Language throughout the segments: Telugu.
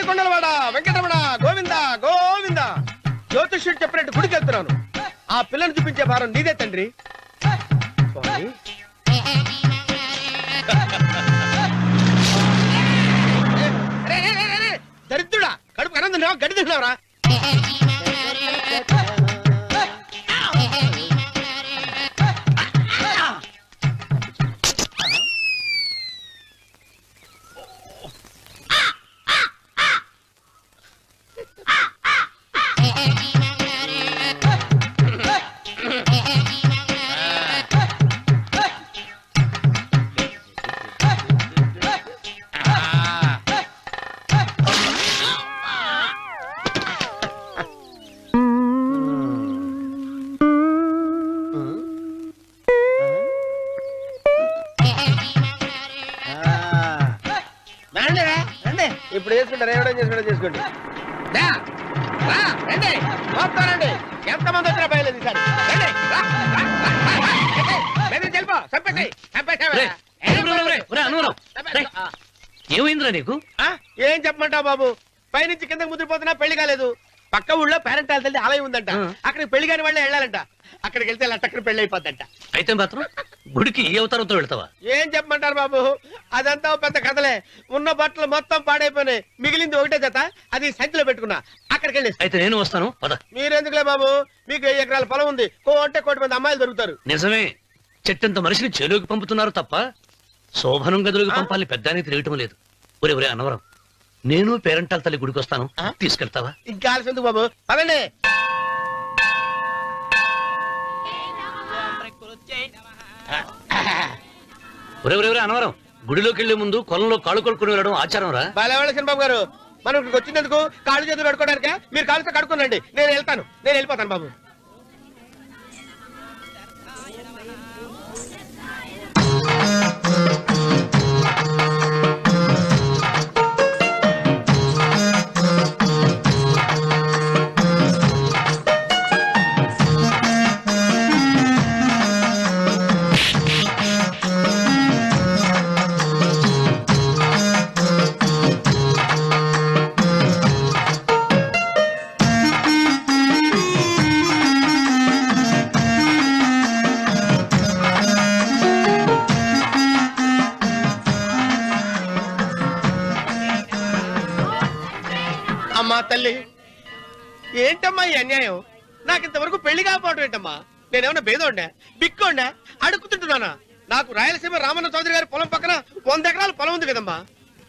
ఏడుకొండలవాడ వెంకటరమణ గోవింద గోవింద. జ్యోతిష్యుడు చెప్పినట్టు గుడికి వెళ్తున్నాను. ఆ పిల్లని చూపించే భారం నీదే తండ్రి. స్వామి దరిద్రుడా, కడుపు అనంద గడి తిన్నావురా. ఇప్పుడు చేసుకుంటారు, ఏమైనా చేసుకోండి. రండి, ఎంతమంది వచ్చినా బయలుదేరి ఈసారి. ఏమైందిరా నీకు? ఏం చెప్పమంటావు బాబు, పైనుంచి కిందకి ముద్రపోతున్నా పెళ్లి కాలేదు. పక్క ఊళ్ళో పేరెంట్ తల్లి ఆలయం ఉందంట, అక్కడికి పెళ్లి కాని వాళ్ళే వెళ్ళాలంట. అక్కడికి వెళ్తే లట్టక్కడ పెళ్లి అయిపోద్దంట. అయితే మాత్రం గుడికి ఏ అవతారంతో వెళ్తావా? ఏం చెప్పమంటారు బాబు, అదంతా పెద్ద కథలే. ఉన్న బట్టలు మొత్తం పాడైపోయినాయి, మిగిలింది ఒకటే జత, అది సంచిలో పెట్టుకున్నా. అక్కడికి వెళ్ళి అయితే నేను వస్తాను. మీరెందుకులే బాబు, మీకు 10 ఎకరాల పొలం ఉంది, కోటి మంది అమ్మాయిలు దొరుకుతారు. నిజమే, చెట్టంత మనిషిని చేలోకి పంపుతున్నారు తప్ప శోభనం గదిలోకి పంపాలని పెద్దానికి తెలియటం లేదు. ఒరే అన్నవరం, నేను పేరెంటాల తల్లి గుడికి వస్తాను, తీసుకెళ్తావా? ఇంకా ఆలస్యం ఎందుకు బాబు, పదండి. ఒరే అన్నవరం, గుడిలోకి వెళ్లే ముందు కొలంలో కాళ్ళు కొడుకుని వెళ్ళడం ఆచారం రా. బాలేవాళ్ళ బాబు గారు, మనం ఇక్కడికి వచ్చినందుకు కాళ్ళు చేతులు కడుక్కోవడానికే. మీరు కాళ్ళతో కడుక్కోనండి, నేను వెళ్ళిపోతాను బాబు. అమ్మా తల్లి, ఏంటమ్మా ఈ అన్యాయం? నాకింతవరకు పెళ్లి కాకపోవడం ఏంటమ్మా? నేనేమన్నా బేదోండా, బిక్కోండా, అడుక్కుతుంటున్నానా? నాకు రాయలసీమ రామన్న చౌదరి గారి పొలం పక్కన 100 ఎకరాల పొలం ఉంది కదమ్మా.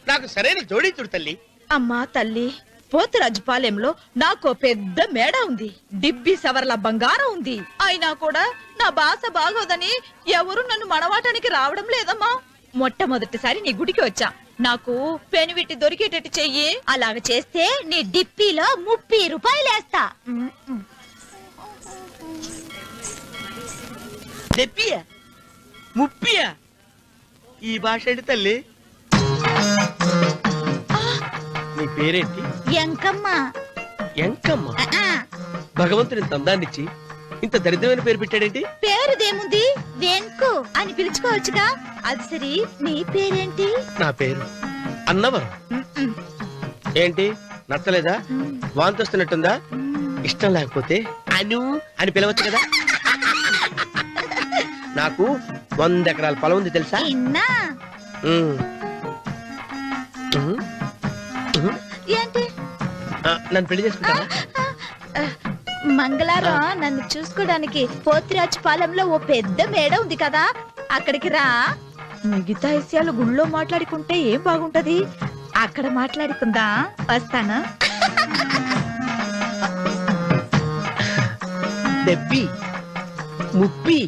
నాకు సరైన జోడీ చూడు తల్లి. అమ్మా తల్లి, పోతురాజుపాలెంలో నాకు పెద్ద మేడ ఉంది, డిబ్బి సవర్ల బంగారం ఉంది. అయినా కూడా నా భాష బాగోదని ఎవరు నన్ను మనవాటానికి రావడం లేదమ్మా. మొట్టమొదటిసారి నీ గుడికి వచ్చా, నాకు పెనివిట్టి దొరికేటట్టు చెయ్యి. అలాగ చేస్తే నీ డిప్పీలో 30 రూపాయలు వేస్తా. చెప్పియా 30? ఈ భాష ఏంటి తల్లి? నీ పేరేంటి? ఎంకమ్మ. ఎంకమ్మ? భగవంతుని తందాన్నిచ్చి ఇంత దరిద్రమైన పేరు పెట్టాడేంటి? పేరుదేముంది, వెంకు అని పిలుచుకోవచ్చుగా. అది సరి, నీ పేరేంటి? నా పేరు అన్నవరం. ఏంటి నచ్చలేదా? వాంతి వస్తున్నట్టుందా? ఇష్టం లేకపోతే అను అని పిలవచ్చు కదా. నాకు 100 ఎకరాల పొలం ఉంది తెలుసా? ఏంటి? నన్ను పెళ్లి చేసుకుంటా? మంగళారం నన్ను చూసుకోవడానికి పోతిరాజుపాలెంలో ఓ పెద్ద మేడ ఉంది కదా, అక్కడికి రా. మిగతా విషయాలు గుళ్ళో మాట్లాడుకుంటే ఏం బాగుంటది, అక్కడ మాట్లాడుకుందా. వస్తాను. డెబ్బి 30.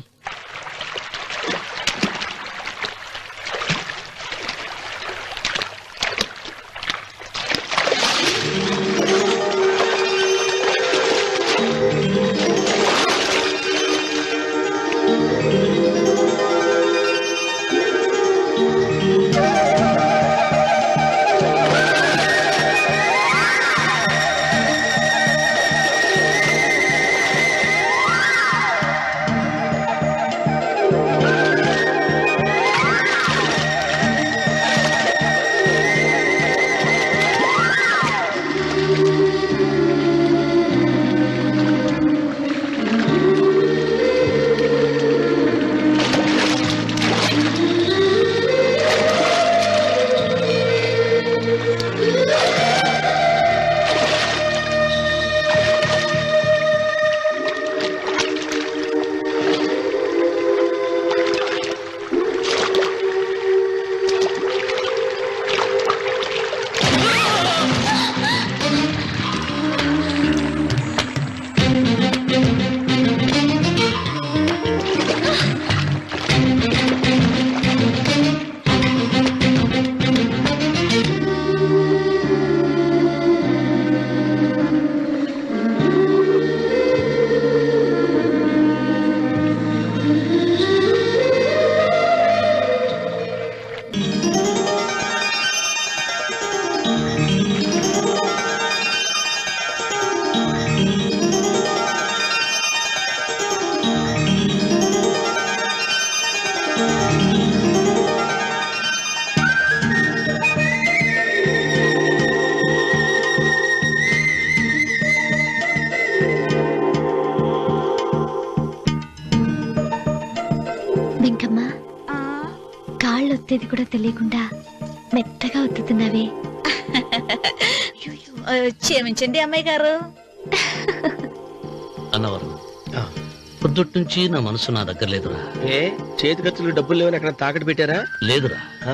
ఒత్తేది కూడా తెలియకుండా మెత్తగా ఒత్తుతున్నావే. క్షమించండి అమ్మాయి గారు. అన్నవరం పొద్దుటి నుంచి నా మనసు నా దగ్గర లేదురా. ఏ చేతి ఖర్చులు డబ్బులు లేవని అక్కడ తాకట్టు పెట్టారా? లేదురా, ఆ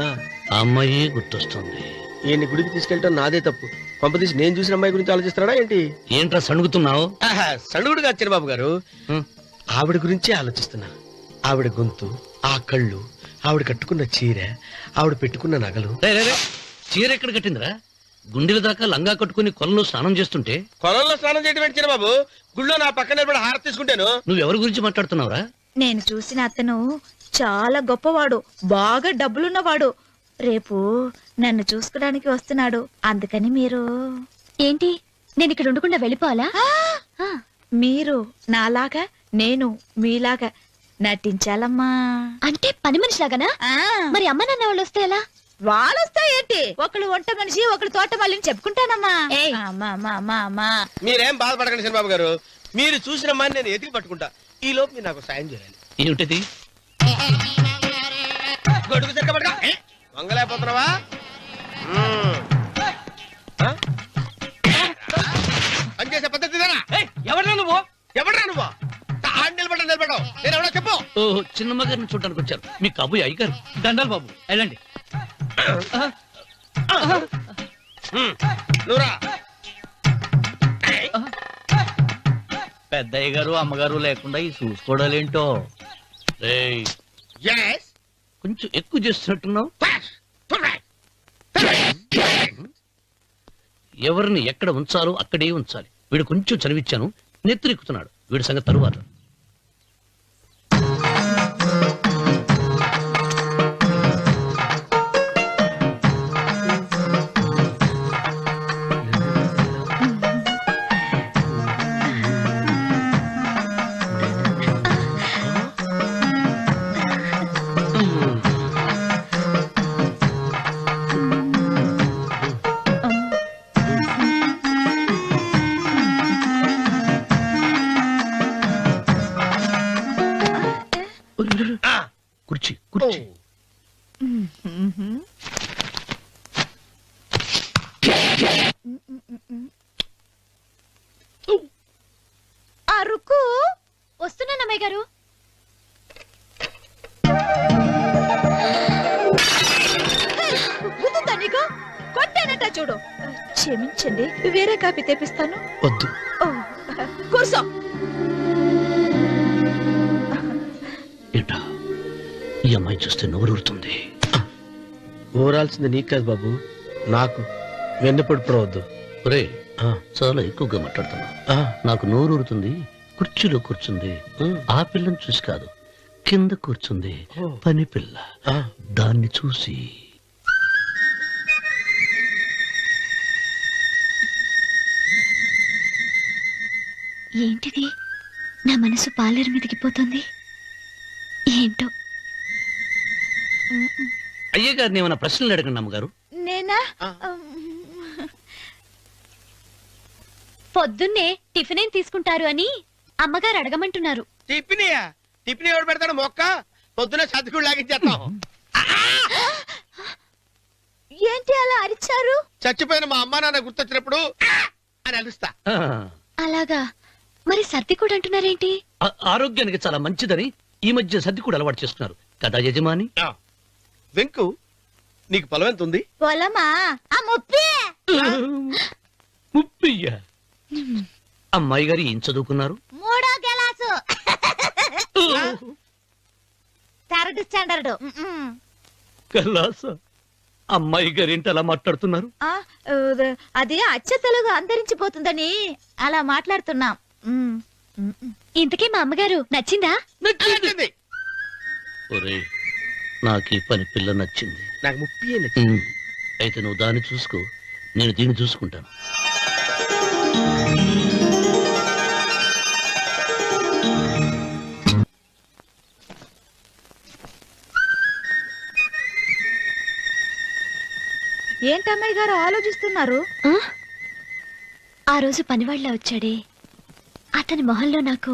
అమ్మాయి గుర్తొస్తుంది. ఈయన్ని గుడికి తీసుకెళ్ళటం నాదే తప్పు. పంపదీసి నేను చూసిన అమ్మాయి గురించి ఆలోచిస్తున్నాడా ఏంటి? ఏంట్రా సణుగుతున్నావు? సణుగుడుగా వచ్చారు బాబు గారు. ఆవిడ గురించి ఆలోచిస్తున్నా. ఆవిడ గొంతు, ఆ కళ్ళు, ఆవిడ కట్టుకున్న చీర, ఆవిడ పెట్టుకున్న నగలు. చీర ఎక్కడ కట్టిందిరా? గుండెల దాకా లంగా కట్టుకుని కొలంలో స్నానం చేస్తుంటే. కొలంలో స్నానం చేయడం ఏంటి బాబు? గుళ్ళో నా పక్కన నిలబడి హారతి తీసుకుంటాను. నువ్వెవరి గురించి మాట్లాడుతున్నావురా? నేను చూసిన అతను చాలా గొప్పవాడు, బాగా డబ్బులున్నవాడు. రేపు నన్ను చూసుకోడానికి వస్తున్నాడు. అందుకని మీరు ఏంటి, నేను ఇక్కడ ఉండకుండా వెళ్ళిపోవాలా? మీరు నాలాగా, నేను మీలాగా నటించాలమ్మా. అంటే పని మనిషిలాగానా? మరి అమ్మ నాన్న వాళ్ళు వస్తే ఎలా? వాళ్ళు వస్తాయేంటి? ఒకళ్ళు వంట మనిషి, ఒకళ్ళు తోట మళ్ళీ చెప్పుకుంటానమ్మా. మీరేం బాధపడకండి చంద్రబాబు గారు. మీరు చూసిన అమ్మాయిని నేను ఎతికి పట్టుకుంటా. ఈ లోపు మీరు నాకు సాయం చేయాలి. ఏమిటది? గొడుగు చెక్క పడక వంగలేకపోతున్నావా? పనిచేసే పద్ధతి ఎవడరా నువ్వు? ఎవడరా నువ్వు? నిలబడ్డావు. నేను ఎవడో చెప్పు. ఓహో, చిన్నమ్మ గారిని చూడడానికి వచ్చారు. మీ కాబోయే అయ్యగారు. దండాలు బాబు, వెళ్ళండి. నువ్వురా. పెద్దయ్య గారు అమ్మగారు లేకుండా ఈ చూసుకోవడాలేంటో. రేయ్, Yes. కొంచెం ఎక్కువ చేస్తున్నట్టున్నావు. ఎవరిని ఎక్కడ ఉంచాలో అక్కడే ఉంచాలి. వీడు కొంచెం చనివిచ్చాను, నెత్తిరెక్కుతున్నాడు. వీడి సంగతి తరువాత. కుర్చీ కుర్చీ. అరుకు వస్తున్నాను అమ్మాయి గారు. గుద్దుతా నీకు? కొట్టానట చూడు. క్షమించండి, వేరే కాపీ తెప్పిస్తాను. వద్దు. ఓ, కూర్చో. ఏంటా, ఈ అమ్మాయి చూస్తే నోరూరుతుంది. ఊరాల్సింది నీకు కాదు బాబు, నాకు. వెన్నపడి పడవద్దు. ఒరే, చాలా ఎక్కువగా మాట్లాడుతున్నా. నాకు నోరూరుతుంది. కుర్చీలో కూర్చుంది. ఆ పిల్లని చూసి కాదు, కింద కూర్చుంది పని పిల్ల. దాన్ని చూసి. ఏంటిది, నా మనసు పాలేరు మీదకి పోతుంది. ఏంటో. అయ్యగారిని ఏమైనా ప్రశ్నలు అడగండి అమ్మగారు. నేనా? పొద్దున్నే టిఫిన్ ఏం తీసుకుంటారు అని అమ్మగారు అడగమంటున్నారు. టిఫినియా? టిఫిన్ ఎవడు పెడతాడు? మొక్క పొద్దున సర్దుకుడు లాగించేస్తాం. ఏంటి అలా అరిచారు? చచ్చిపోయిన మా అమ్మ నాన్న గుర్తొచ్చినప్పుడు అని అలుస్తా. అలాగా? మరి సర్ది కూడా అంటున్నారేంటి? ఆరోగ్యానికి చాలా మంచిదని ఈ మధ్య సర్ది కూడా అలవాటు చేస్తున్నారు కదా యజమాని. వెంకు, నీకు పొలం ఎంత ఉంది? పొలమా? ఆ ముప్పి. ముప్పయ్య. అమ్మాయి గారు ఏం చదువుకున్నారు? 3వ క్లాసు, 3rd స్టాండర్డ్. కలాస. అమ్మాయి గారు ఏంటి అలా మాట్లాడుతున్నారు? అది అచ్చ తెలుగు అంతరించిపోతుందని అలా మాట్లాడుతున్నాం. ఇంతకీ మా అమ్మగారు నచ్చిందా? నచ్చింది. ఒరే, నాకు ఈ పని పిల్ల నచ్చింది. నాకు ముప్పి నచ్చింది. అయితే నువ్వు దాన్ని చూసుకో, నేను దీన్ని చూసుకుంటాను. ఏంటమ్మాయి గారు ఆలోచిస్తున్నారు? ఆ రోజు పనివాళ్ళ వచ్చాడే, అతని మొహంలో నాకు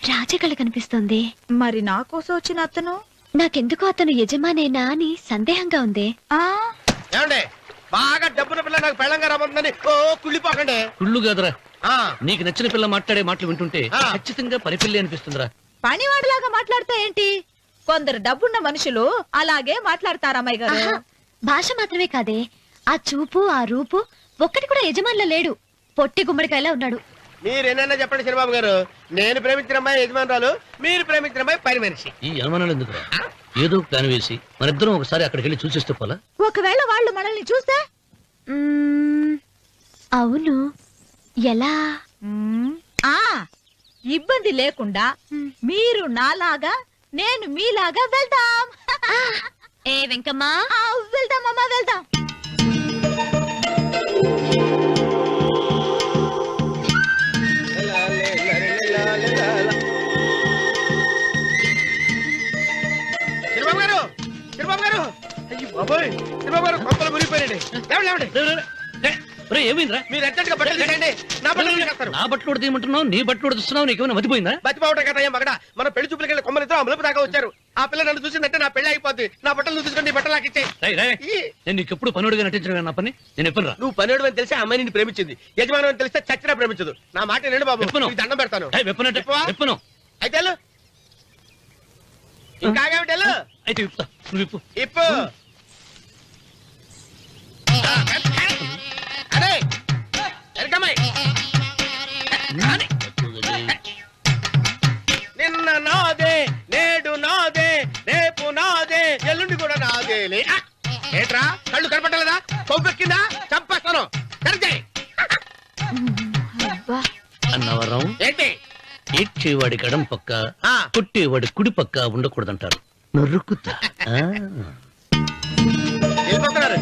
రాజకళ కనిపిస్తుంది. మరి నా కోసం వచ్చిన అతను? నాకెందుకో అతను యజమానేనా అని సందేహంగా ఉందే. ఏమండి బాగా డబ్బున పిల్ల నాకు పెళ్ళంగా రాబోతుందని ఓ కుళ్ళిపోకండి. కుళ్ళు కాదురా, ఆ, నీకు నచ్చిన పిల్ల మాట్లాడే మాటలు వింటుంటే ఆ. ఖచ్చితంగా పని పిల్లి అనిపిస్తుందిరా. పనివాడిలాగా మాట్లాడతా ఏంటి? కొందరు డబ్బున్న మనుషులు అలాగే మాట్లాడతారమ్మాయి గారు. ఆహా, భాష మాత్రమే కాదే, ఆ చూపు ఆ రూపు ఒక్కటి కూడా యజమానిలో లేడు. పొట్టి గుమ్మడికాయలా ఉన్నాడు. మీరేనైనా చెప్పండి చిరబాబు గారు, నేను ప్రేమించిన అమ్మాయి యజమానురాలు, మీరు ప్రేమించిన అమ్మాయి పని మనిషి. ఈ అనుమానాలు ఎందుకురా? ఏదో ప్లాన్ వేసి మనిద్దరం ఒకసారి అక్కడికి వెళ్ళి చూసేస్తే పోలా? ఒకవేళ వాళ్ళు మనల్ని చూస్తే? మ్మ్, అవును, ఎలా? ఆ ఇబ్బంది లేకుండా మీరు నాలాగా నేను మీలాగా వెళ్దాం. ఏ వెంకమ్మా, వెళ్దాం అమ్మా, వెళ్దాం. చిరబాబు గారు, చిరబాబు గారు, అయ్యో బాబోయ్, చిరబాబు గారు కొంపలు మునిగిపోయారండి. లేవండి, లేవండి. ఏమైందిరా? మీరు అర్జెంట్గా బట్టలు తీసేయండి, నా బట్టలు తీసేస్తారు. నా బట్టలు ఉడతీయమంటున్నావు, నీ బట్టలు ఉడుతున్నావు, నీకేమైనా మతిపోయిందా? బతిపావటం కదా మగడ, మన పెళ్లి చూపులకి వెళ్ళి కొమ్మలితో అమలుపు దాకా వచ్చారు. ఆ పిల్ల నన్ను చూసిందంటే నా పెళ్లి అయిపోద్ది. నా బట్టలు నువ్వు తీసుకొని నీ బట్టలు నాకు ఇచ్చేయి. రేయ్, రేయ్, నేను నీకు ఎప్పుడు పనుడిగా నటించడం నా పని. నేను ఎప్పుడు రా? నువ్వు పనివాడు అని తెలిసి ఆ అమ్మాయి నిన్ను ప్రేమించింది, యజమాని అని తెలిస్తే చచ్చినా ప్రేమించదు. నా మాట వినండి బాబు, విప్పను. నీకు దండం పెడతాను. వెప్పనంటే విప్పవా? విప్పను. అయితే వెళ్ళు. ఇంకా ఆగేమిటి వెళ్ళు. అయితే విప్పుతా, నువ్వు విప్పు. ఇప్పు. అరే ఎరకమ్మాయి, నిన్న నాదే, నేడు నాదే, రేపు నాదే, ఎల్లుండి కూడా నాదేలే. ఏట్రా కళ్ళు కనపట్టలేదా? కొవ్వెక్కిందా? చంపేస్తాను. కరెక్టే. అన్నవరం ఏంటి? ఏడ్చేవాడి గడం పక్క, ఆ. కొట్టేవాడి కుడి పక్క ఉండకూడదంటారు. నరుకుతా. ఆ. వెళ్ళిపోతున్నారు.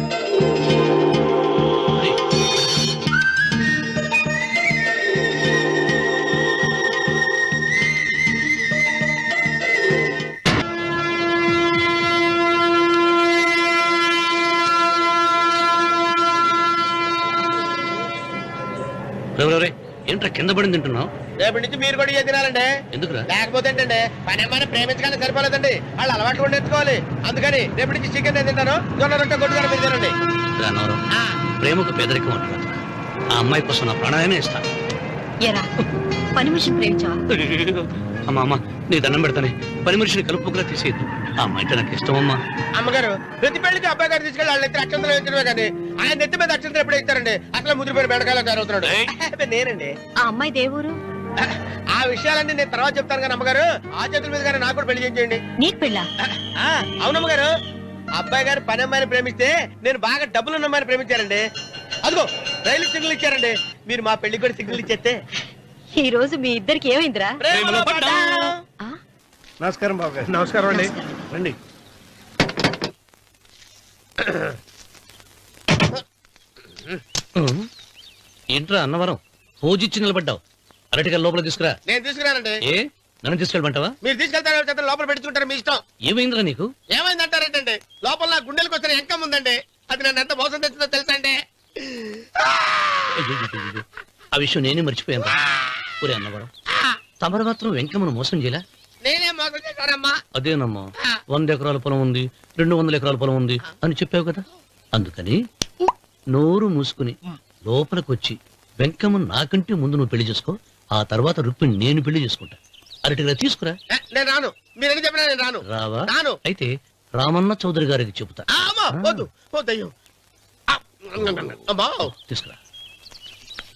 రేయ్, రేయ్, ఏంట్రా కింద పడింది తింటున్నావు? రేపటి నుంచి మీరు కూడా ఇదే తినాలండి. ఎందుకురా? లేకపోతే ఏంటండి, పని అమ్మాయిని ప్రేమించగానే సరిపోలేదండి, వాళ్ళు అలవాట్లు కూడా నేర్చుకోవాలి. అందుకని రేపటి నుంచి చికెన్ నేను తింటాను, జొన్న రొట్టె కొట్టుగా మీరు తినండి. రా అన్నవరం, ఆ, ప్రేమకు పేదరికం అంటారు. ఆ అమ్మాయి కోసం నా ప్రాణాయనే ఇస్తాను. ఎరా పని మనిషిని ప్రేమించావా? అమ్మా అమ్మా, నీ దండం పెడతానే, పని మనిషిని కలుపుకులా తీసేయద్దు. ఆ అమ్మాయి అంటే నాకు ఇష్టం అమ్మా. అమ్మగారు ప్రతి పెళ్లికి అబ్బాయి గారు తీసుకెళ్ళి వాళ్ళ ఎత్తి అక్షంతలు వేయించడమే కానీ ఆయన నెత్తి మీద అక్షంతలు ఎప్పుడు ఇస్తారండి? అసలు ముదిరిపోయిన బెడకాయలో తయారవుతున్నాడు. అబ్బే, నేనండి. ఆ అమ్మాయి దేవురు ఆ విషయాలన్నీ నేను తర్వాత చెప్తాను కానీ అమ్మగారు, ఆ చేతుల మీద కానీ నాకు కూడా పెళ్లి చేయండి. నీకు పెళ్ళా? అవునమ్మగారు, అబ్బాయి గారు పని అమ్మాయిని ప్రేమిస్తే నేను బాగా డబ్బులున్న అమ్మాయిని ప్రేమించారండి. అదిగో రైలు సిగ్నల్ ఇచ్చారండి. మీరు మా పెళ్లికి కూడా సిగ్నల్ ఇచ్చేస్తే ఈ రోజు మీ ఇద్దరికి ఏమైందిరా? ప్రేమలో పడ్డాం. నమస్కారం బాబు గారు. నమస్కారం అండి. రండి. ఏంట్రా అన్నవరం, పూజిచ్చి నిలబడ్డావు? అరటిగా లోపల తీసుకురా. నేను తీసుకురానండి. ఏ, నన్ను తీసుకెళ్ళమంటావా? మీరు తీసుకెళ్తారో చేత లోపల పెట్టుకుంటారు, మీ ఇష్టం. ఏమైందిరా నీకు? ఏమైందంటారేంటండి? లోపల నా గుండెలకు వచ్చిన ఎంకం ఉందండి, అది నన్ను ఎంత మోసం తెచ్చిందో తెలుసా అండి? అయ్యయ్యయ్యయ్యో, ఆ విషయం నేనే మర్చిపోయాను. ఒరే అన్నవరం, తమరు మాత్రం వెంకమ్మను మోసం చేయలే? నేనే మోసం చేశానమ్మా. అదేనమ్మా, 100 ఎకరాల పొలం ఉంది, 200 ఎకరాల పొలం ఉంది అని చెప్పావు కదా, అందుకని నోరు మూసుకుని లోపలికి వచ్చి వెంకమ్మ నాకంటే ముందు నువ్వు పెళ్లి చేసుకో, ఆ తర్వాత రుక్మిణి నేను పెళ్లి చేసుకుంటా. అరటిగా తీసుకురా. నేను రాను, మీరని చెప్పినా నేను రాను. రావా? రాను. అయితే రామన్న చౌదరి గారికి చెబుతా. అమ్మా, వద్దు వద్దయ్యో. అమ్మా, తీసుకురా.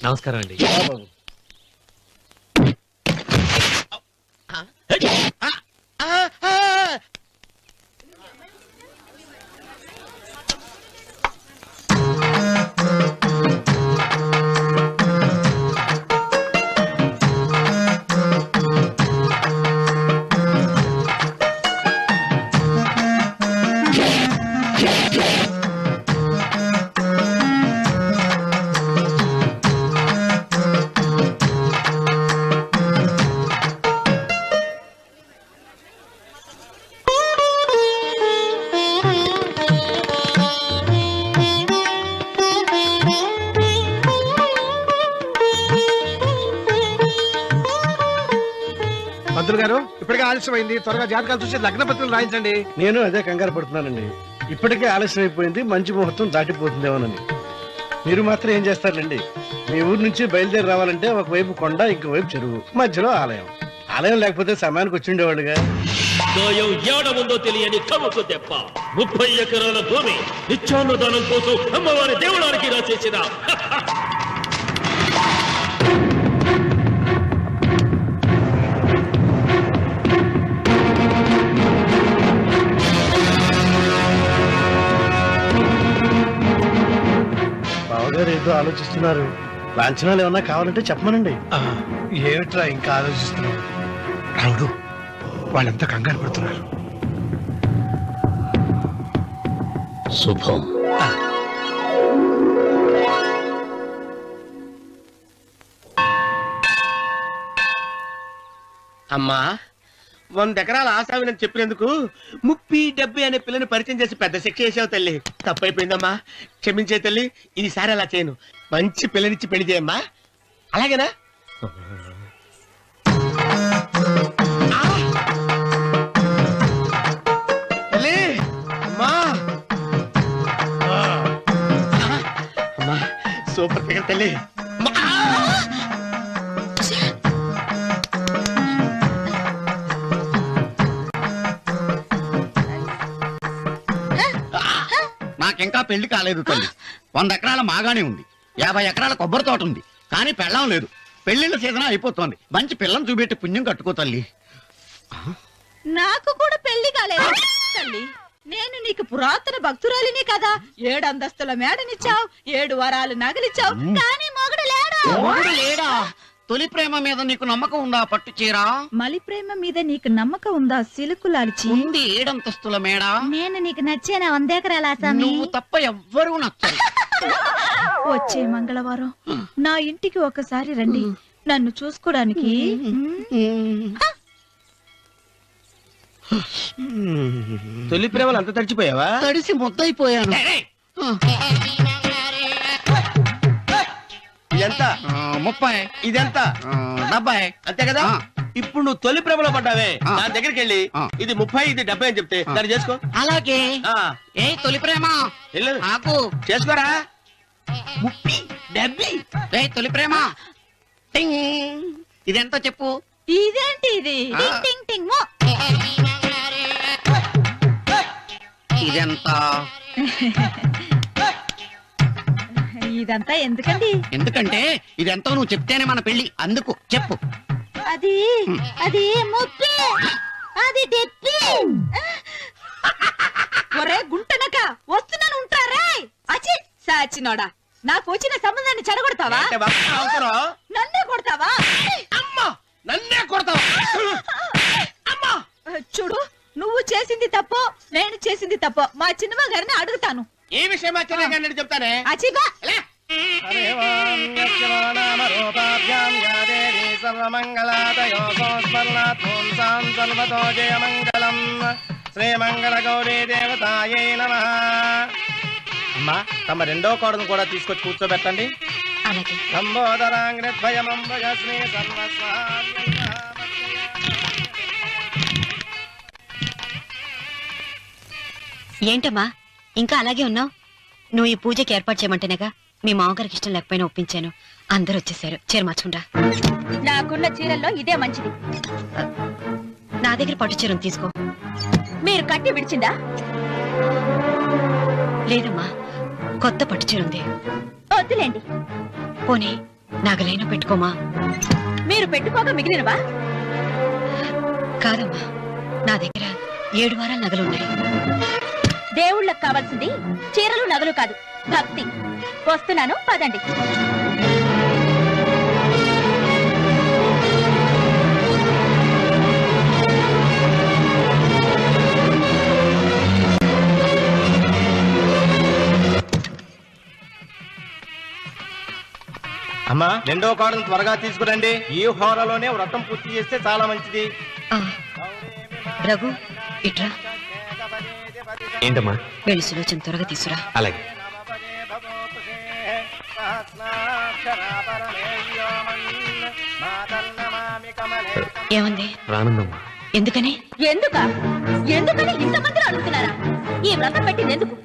నమస్కారం అండి. పంతులు గారు ఇప్పటికే ఆలస్యమైంది, త్వరగా జాతకాలు చూసి లగ్న పత్రికలు రాయించండి. నేను అదే కంగారు పడుతున్నానండి. ఇప్పటికే ఆలస్యం అయిపోయింది, మంచి ముహూర్తం దాటిపోతుందేమోనని. మీరు మాత్రం ఏం చేస్తారండి? మీ ఊరు నుంచి బయలుదేరి రావాలంటే ఒకవైపు కొండ, ఇంకోవైపు చెరువు, మధ్యలో ఆలయం. ఆలయం లేకపోతే సమయానికి వచ్చి ఉండేవాడుగా. గాయం ఏడముందో తెలియని కముకు దెబ్బ 30 ఎకరాల భూమి నిత్యాన్నదానం కోసం అమ్మవారి దేవుడానికి రాసేసిన బావగారు ఏదో ఆలోచిస్తున్నారు. లాంఛనాలు ఏమన్నా కావాలంటే చెప్పమనండి. ఏమిట్రా ఇంకా ఆలోచిస్తున్నావు? రావుడు, వాళ్ళంతా కంగారు పడుతున్నారు. శుభం. అమ్మా 100 ఎకరాల ఆశావినని చెప్పినందుకు 30-70 అనే పిల్లని పరిచయం చేసి పెద్ద శిక్ష చేసావు తల్లి. తప్పైపోయిందమ్మా, క్షమించే తల్లి. ఈసారి అలా చేయను. మంచి పిల్లనిచ్చి పెళ్లి చేయమ్మా. అలాగేనా? తల్లి, అమ్మా. అమ్మా, సూపర్ ఫిగర్ తల్లి. నాకింకా పెళ్లి కాలేదు తల్లి. 100 ఎకరాల మాగానే ఉంది, 50 ఎకరాల కొబ్బరి తోట ఉంది, కానీ పెళ్ళం లేదు. పెళ్లిళ్ళ సీజన్ అయిపోతుంది. మంచి పిల్లని చూపెట్టి పుణ్యం కట్టుకో తల్లి. నాకు కూడా పెళ్లి కాలేదు తల్లి. నేను నీకు పురాతన భక్తురాలిని కదా. 7 అంతస్తుల మేడనిచ్చావు, 7 వరాలు నగలిచ్చావు, కానీ మొగుడు లేడు. మొగుడు లేడా? తొలి ప్రేమ మీద నీకు నమ్మకం ఉందా? పట్టు చీర. మలి ప్రేమ మీద నీకు నమ్మకం ఉందా? సిలుకులాల్చి ఉంది 7 అంతస్తుల మేడ. నేను నీకు నచ్చేనా 100 ఎకరాల ఆసామి? నువ్వు తప్ప ఎవ్వరూ నచ్చరు. వచ్చే మంగళవారం నా ఇంటికి ఒకసారి రండి, నన్ను చూసుకోడానికి. తొలి ప్రేమలు అంత తడిచిపోయావా? తడిసి ముద్దయిపోయాను. ఇదెంత? 30. ఇదెంత? 70. అంతే కదా. ఇప్పుడు నువ్వు తొలి ప్రేమలో పడ్డావే, నా దగ్గరికి వెళ్ళి ఇది 30 ఇది 70 అని చెప్తే దాన్ని చేసుకో. అలాగే. ఏ తొలి ప్రేమ నాకు చేసుకోరా. 30 70. ఏ తొలి ప్రేమ టింగ్. ఇదెంత చెప్పు. ఇదేంటి ఇది? టింగ్ టింగ్ టింగ్ మో. ఇదెంత? ఇదంతా ఎందుకండి? ఎందుకంటే ఇదెంతో నువ్వు చెప్తేనే మన పెళ్లి. అందుకు చెప్పు. అది అది 30, అది 70. ఒరే గుంటనక, వస్తున్నాను ఉంటారా? అచి సాచినోడా, నాకు వచ్చిన సంబంధాన్ని చెడగొడతావా? అంటే బాగా అవసరం. నన్నే కొడతావా? అమ్మా, నన్నే కొడతావా? అమ్మా, చూడు, నువ్వు చేసింది తప్పు, నేను చేసింది తప్పు. మా చిన్నమ్మ గారిని అడుగుతాను. ఈ విషయం ఆశ్చర్యంగా చెప్తానే. అచిబా శ్రీమంగళ గౌరీ దేవతాయే నమః. అమ్మా, తమ రెండో కోడను కూడా తీసుకొచ్చి కూర్చోబెట్టండి. అలాగే. లంబోదరాంగ్రద్వయమంబగస్మి ఏంటమ్మా ఇంకా అలాగే ఉన్నావు? నువ్వు ఈ పూజకి ఏర్పాటు చేయమంటేనేగా మీ మామగారికి ఇష్టం లేకపోయినా ఒప్పించాను. అందరూ వచ్చేసారు. చీర మార్చుకుంటా. నాకున్న చీరల్లో ఇదే మంచిది. నా దగ్గర పట్టు చీరను తీసుకో. మీరు కట్టి విడిచిందా? లేదమ్మా, కొత్త పట్టు చీర ఉంది. వద్దులేండి. పోనీ నాగలైనా పెట్టుకోమా. మీరు పెట్టుకోక మిగిలినవా? కాదమ్మా, నా దగ్గర 7 వారాల నగలున్నాయి. దేవుళ్ళకి కావాల్సింది చీరలు నగలు కాదు, భక్తి. వస్తున్నాను, పదండి. అమ్మా, రెండో కోడను త్వరగా తీసుకురండి. ఈ హోరాలోనే వ్రతం పూర్తి చేస్తే చాలా మంచిది. రఘు, ఇట్రా. ఏంటమ్మా? వెళ్ళి సులోచన త్వరగా తీసురా. అలాగే. సహస్రాక్షరా పరమేశ్వరమన్ మాతన్నమామిక ఏముంది? రానుందమ్మా. ఎందుకని? ఎందుకని ఇంతమందిని అడుగుతున్నారా? ఈ వ్రతం పెట్టింది ఎందుకు?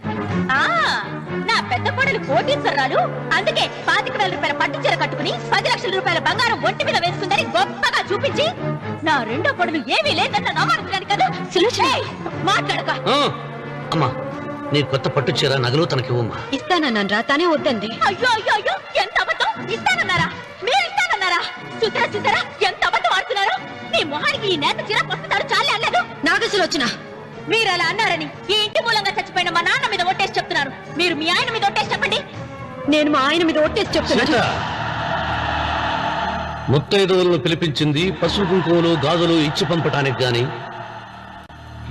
నా పెద్ద కోడలు కోటీశ్వరరాలు, అందుకే 25,000 రూపాయల పట్టు చీర కట్టుకుని 10 లక్షల రూపాయల బంగారం ఒంటి మీద వేసుకుందని గొప్పగా చూపించి, నా రెండో కోడలు ఏమీ లేదన్న నమ్మడానికి కదా. మాట్లాడక. అమ్మా, నీ కొత్త పట్టు చీర నగలు తనకివ్వమ్మా. ఇస్తానన్నాను రా, తానే వద్దంది. అయ్యో అయ్యో అయ్యో, ఎంత అబద్ధం! ఇస్తానన్నారా? మీరు ఇస్తానన్నారా? చూసారా చూసారా ఎంత అబద్ధం ఆడుతున్నారు? నీ మొహానికి ఈ నేత చీర వస్తున్నాడు చాలే అనలేదు. నాగసులు వచ్చిన మీరు అలా అన్నారని ఈ ఇంటి మూలంగా చచ్చిపోయిన మా నాన్న మీద ఒట్టేసి చెప్తున్నారు. మీరు మీ ఆయన మీద ఒట్టేసి చెప్పండి. నేను మా ఆయన మీద ఒట్టేసి చెప్తున్నాను. ముత్తైదువులను పిలిపించింది పసుపు కుంకుమలు గాజులు ఇచ్చి పంపటానికి గాని,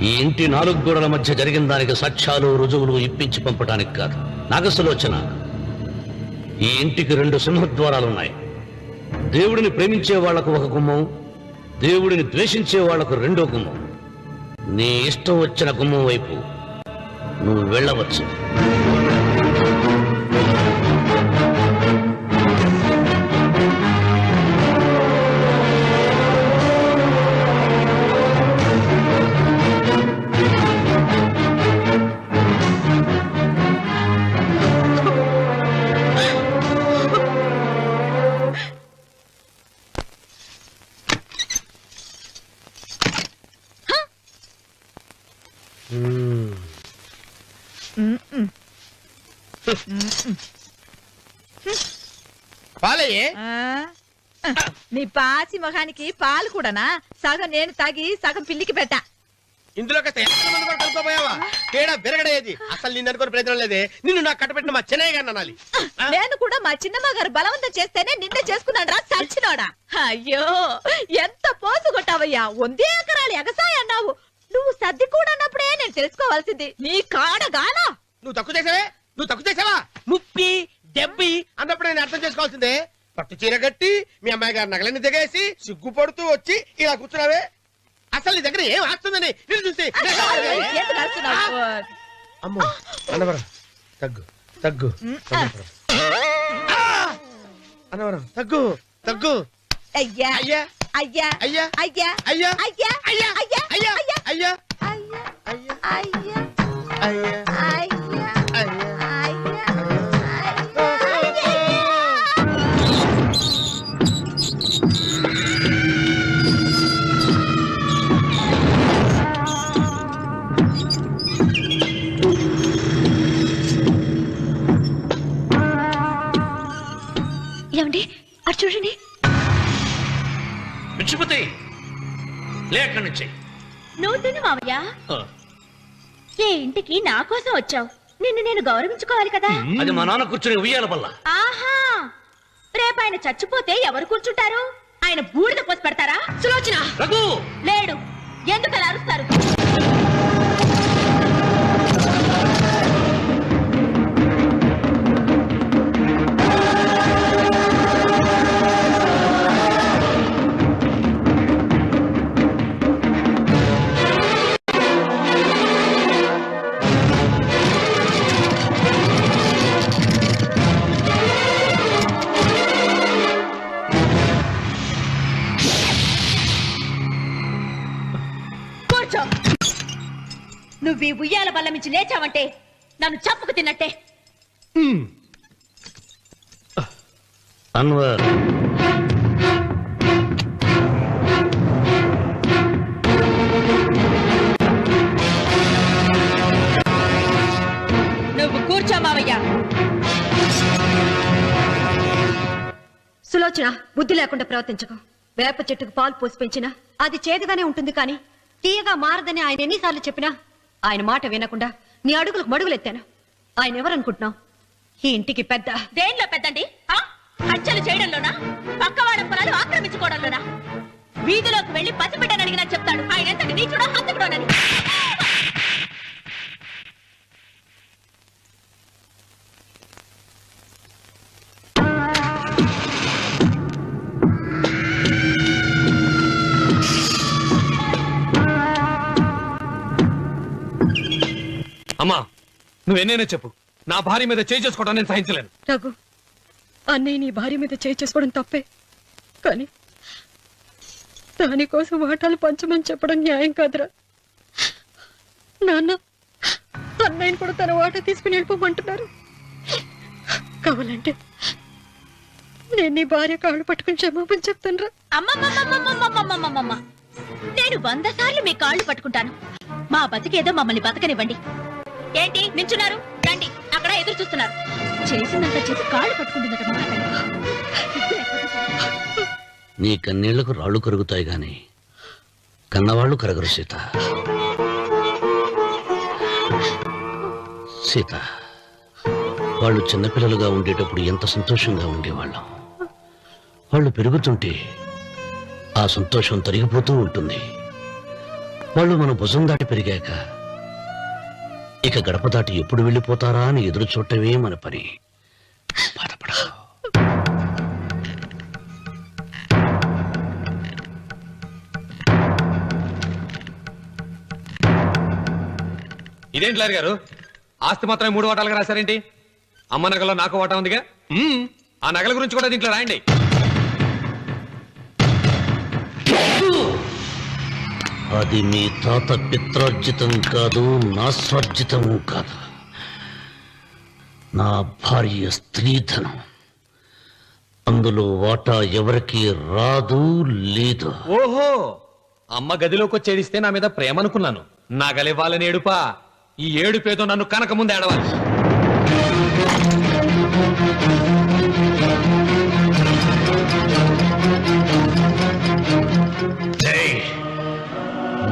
ఈ ఇంటి 4 గోడల మధ్య జరిగిన దానికి సాక్ష్యాలు రుజువులు ఇప్పించి పంపటానికి కాదు. నాగసులోచన, ఈ ఇంటికి 2 సింహద్వారాలున్నాయి. దేవుడిని ప్రేమించే వాళ్లకు ఒక గుమ్మం, దేవుడిని ద్వేషించే వాళ్లకు 2వ గుమ్మం. నీ ఇష్టం వచ్చిన గుమ్మం వైపు నువ్వు వెళ్ళవచ్చు. పాలయ్యే. నీ పాసి మొహానికి పాలు కూడానా? సగం నేను తాగి సగం పిల్లికి పెట్టా. ఇందులో కలుపుకోపోయావా? తేడా బెరగడేది. అసలు నిన్ను అనుకునే ప్రయత్నం లేదే. నిన్ను నాకు కట్టబెట్టిన మా చెన్నయ్య గారిని అనాలి. నేను కూడా మా చిన్నమ్మ గారు బలవంతం చేస్తేనే నిన్నే చేసుకున్నాడు రా సచ్చినోడా. అయ్యో, ఎంత పోసు కొట్టావయ్యా! 100 ఎకరాలు ఎగసాయ అన్నావు. నువ్వు సర్ది కూడా అన్నప్పుడే నేను తెలుసుకోవాల్సింది. నీ కాడగానా? నువ్వు తక్కువ చేసావా? 30, 70 అన్నప్పుడు నేను అర్థం చేసుకోవాల్సిందే. పట్టు చీర కట్టి మీ అమ్మాయి గారు నగలన్నీ దిగేసి సిగ్గుపడుతూ వచ్చి ఇలా కూర్చున్నావే. అసలు నీ దగ్గర ఏం వస్తుందని నేను చూస్తే అమ్మో అన్నవరం తగ్గు తగ్గు అన్నవరం తగ్గు తగ్గు. అయ్యా అయ్యా అయ్యా అయ్యా అయ్యా అయ్యా అయ్యా అయ్యా అయ్యా అయ్యా అయ్యా అయ్యా అయ్యా అయ్యా అయ్యా అయ్యా ఏమండి అటు చూడండి. పిచ్చిపోతే లేక నుంచి నువ్వు తిను మావయ్య. ఏ ఇంటికి నా కోసం వచ్చావు? నిన్ను నేను గౌరవించుకోవాలి కదా. అది మా నాన్న కూర్చుని ఉయ్యాల వల్ల. ఆహా, రేపు ఆయన చచ్చిపోతే ఎవరు కూర్చుంటారు? ఆయన బూడిద పోసి పెడతారా? సులోచన రఘు లేడు. ఎందుకు అలా అరుస్తారు? నువ్వు ఈ ఉయ్యాల బల్ల మించి లేచావంటే నన్ను చప్పుకు తిన్నట్టే. అన్వర్, నువ్వు కూర్చో మావయ్య. సులోచన, బుద్ధి లేకుండా ప్రవర్తించకు. వేప చెట్టుకు పాలు పోసి పెంచినా అది చేదుగానే ఉంటుంది, కానీ తీయగా మారదని ఆయన ఎన్నిసార్లు చెప్పినా ఆయన మాట వినకుండా నీ అడుగులకు మడుగులెత్తాను. ఆయన ఎవరనుకుంటున్నావు? ఈ ఇంటికి పెద్ద. దేనిలో పెద్దండి? హత్యలు చేయడంలోనా? పక్కవాడ పొలాలు ఆక్రమించుకోవడంలోనా? వీధిలోకి వెళ్లి పసిబిడ్డని అడిగినా చెప్తాడు ఆయన ఎంతటి నీచుడో హంతకుడోనని. అమ్మా, నువ్వెన్నైనా చెప్పు, నా భార్య మీద చేయి చేసుకోవడం నేను సహించలేను. రఘు, అన్నయ్య నీ భార్య మీద చేయి చేసుకోవడం తప్పే, కానీ దానికోసం వాటాలు పంచమని చెప్పడం న్యాయం కాదురా. నాన్న అన్నయ్యని కూడా తన వాటా తీసుకుని వెళ్ళిపోమంటున్నారు. కావాలంటే నేను నీ భార్య కాళ్ళు పట్టుకుని క్షమాపణ చెప్తాను రా. అమ్మమ్మమ్మమ్మమ్మమ్మమ్మమ్మమ్మ, నేను 100 సార్లు మీ కాళ్ళు పట్టుకుంటాను. మా బతికేదో మమ్మల్ని బతకనివ్వండి. ఏంటి నించున్నారు? రండి, అక్కడ ఎదురు చూస్తున్నారు. చేసినంత చేసి కాళ్ళు పట్టుకుంటుందట మా తల్లి. నీ కన్నీళ్లకు రాళ్లు కరుగుతాయి గాని కన్నవాళ్లు కరగరు సీత. సీత, వాళ్ళు చిన్నపిల్లలుగా ఉండేటప్పుడు ఎంత సంతోషంగా ఉండేవాళ్ళం. వాళ్ళు పెరుగుతుంటే ఆ సంతోషం తరిగిపోతూ ఉంటుంది. వాళ్ళు మన భుజం దాటి పెరిగాక ఇక గడప దాటి ఎప్పుడు వెళ్ళిపోతారా అని ఎదురు చూడటమే మన పని. బాధపడ. ఇదేంటి లాయర్ గారు, ఆస్తి మాత్రమే 3 వాటాలుగా రాశారేంటి? అమ్మ నగలో నాకు వాటా ఉందిగా. ఆ నగల గురించి కూడా దీంట్లో రాయండి. అది మీ తాత పిత్రార్జితం కాదు, నా స్వార్జితం కాదు. నా భార్య స్త్రీధనం. అందులో వాటా ఎవరికి రాదు లేదు. ఓహో, అమ్మ గదిలోకి వచ్చేడిస్తే నా మీద ప్రేమ అనుకున్నాను. నగలివ్వాలని ఏడుపా. ఈ ఏడుపేదో నన్ను కనక ముందు ఏడవాలి.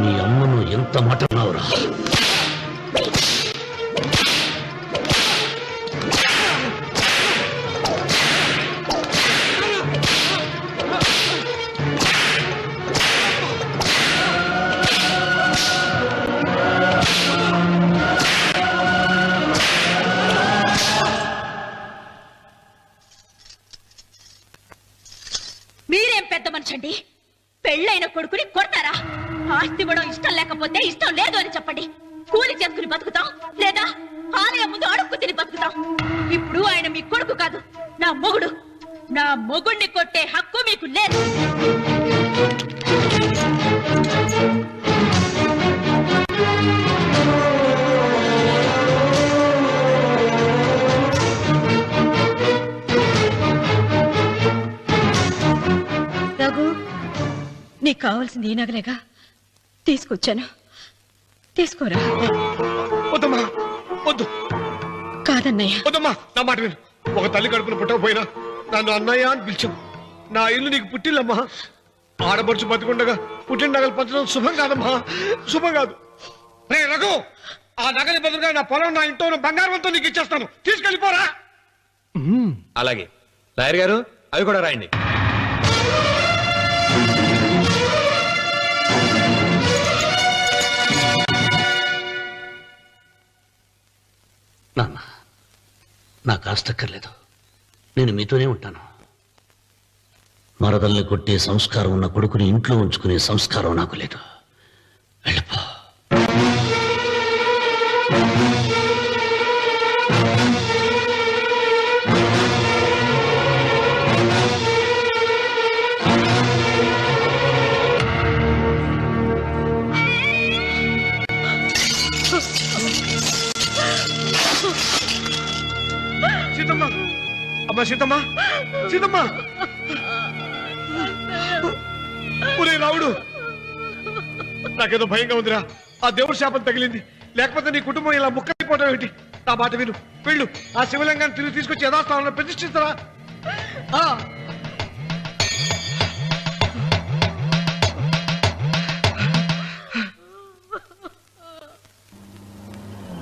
మీ అమ్మను ఎంత మాట అన్నావురా? మీరేం పెద్ద మనిషండి? పెళ్ళైన కొడుకుని కొడతారా? ఆస్తి ఇవ్వడం ఇష్టం లేకపోతే ఇష్టం లేదు అని చెప్పండి. కూలి చేసుకుని బతుకుతాం, లేదా ఆలయం ముందు అడుక్కు తిని బతుకుతాం. ఇప్పుడు ఆయన మీ కొడుకు కాదు, నా మొగుడు. నా మొగుడిని కొట్టే హక్కు మీకు లేదు. రఘు, నీకు కావాల్సింది ఈ నగలేగా తీసుకొచ్చాను. తీసుకోరా. వద్దమ్మా, వద్దు. కాదన్నయ్య. వద్దమ్మా, నా మాట విను. ఒక తల్లి కడుపున పుట్టకపోయినా నన్ను అన్నయ్య అని పిలిచావు. నా ఇల్లు నీకు పుట్టిల్లమ్మా. ఆడపడుచు బతికుండగా పుట్టిన నగలు పంచడం శుభం కాదమ్మా, శుభం కాదు. రే రఘు, ఆ నగలి బదులుగా నా పొలం, నా ఇంట్లో ఉన్న బంగారంతో నీకు ఇచ్చేస్తాను. తీసుకెళ్ళిపోరా. అలాగే లాయర్ గారు, అవి కూడా రాయండి. నాన్న, నాకు ఆస్తక్కర్లేదు. నేను మీతోనే ఉంటాను. మరదల్ని కొట్టే సంస్కారం ఉన్న కొడుకుని ఇంట్లో ఉంచుకునే సంస్కారం నాకు లేదు. వెళ్ళిపో. సీతమ్మ, అమ్మ సీతమ్మ, సీతమ్మ. ఒరే రావుడు, నాకేదో భయంగా ఉందిరా. ఆ దేవుడి శాపం తగిలింది. లేకపోతే నీ కుటుంబం ఇలా ముక్కైపోవటం ఏంటి? నా మాట విను, వెళ్ళు. ఆ శివలింగాన్ని తిరిగి తీసుకొచ్చి యథాస్థానంలో ప్రతిష్ఠిస్తారా?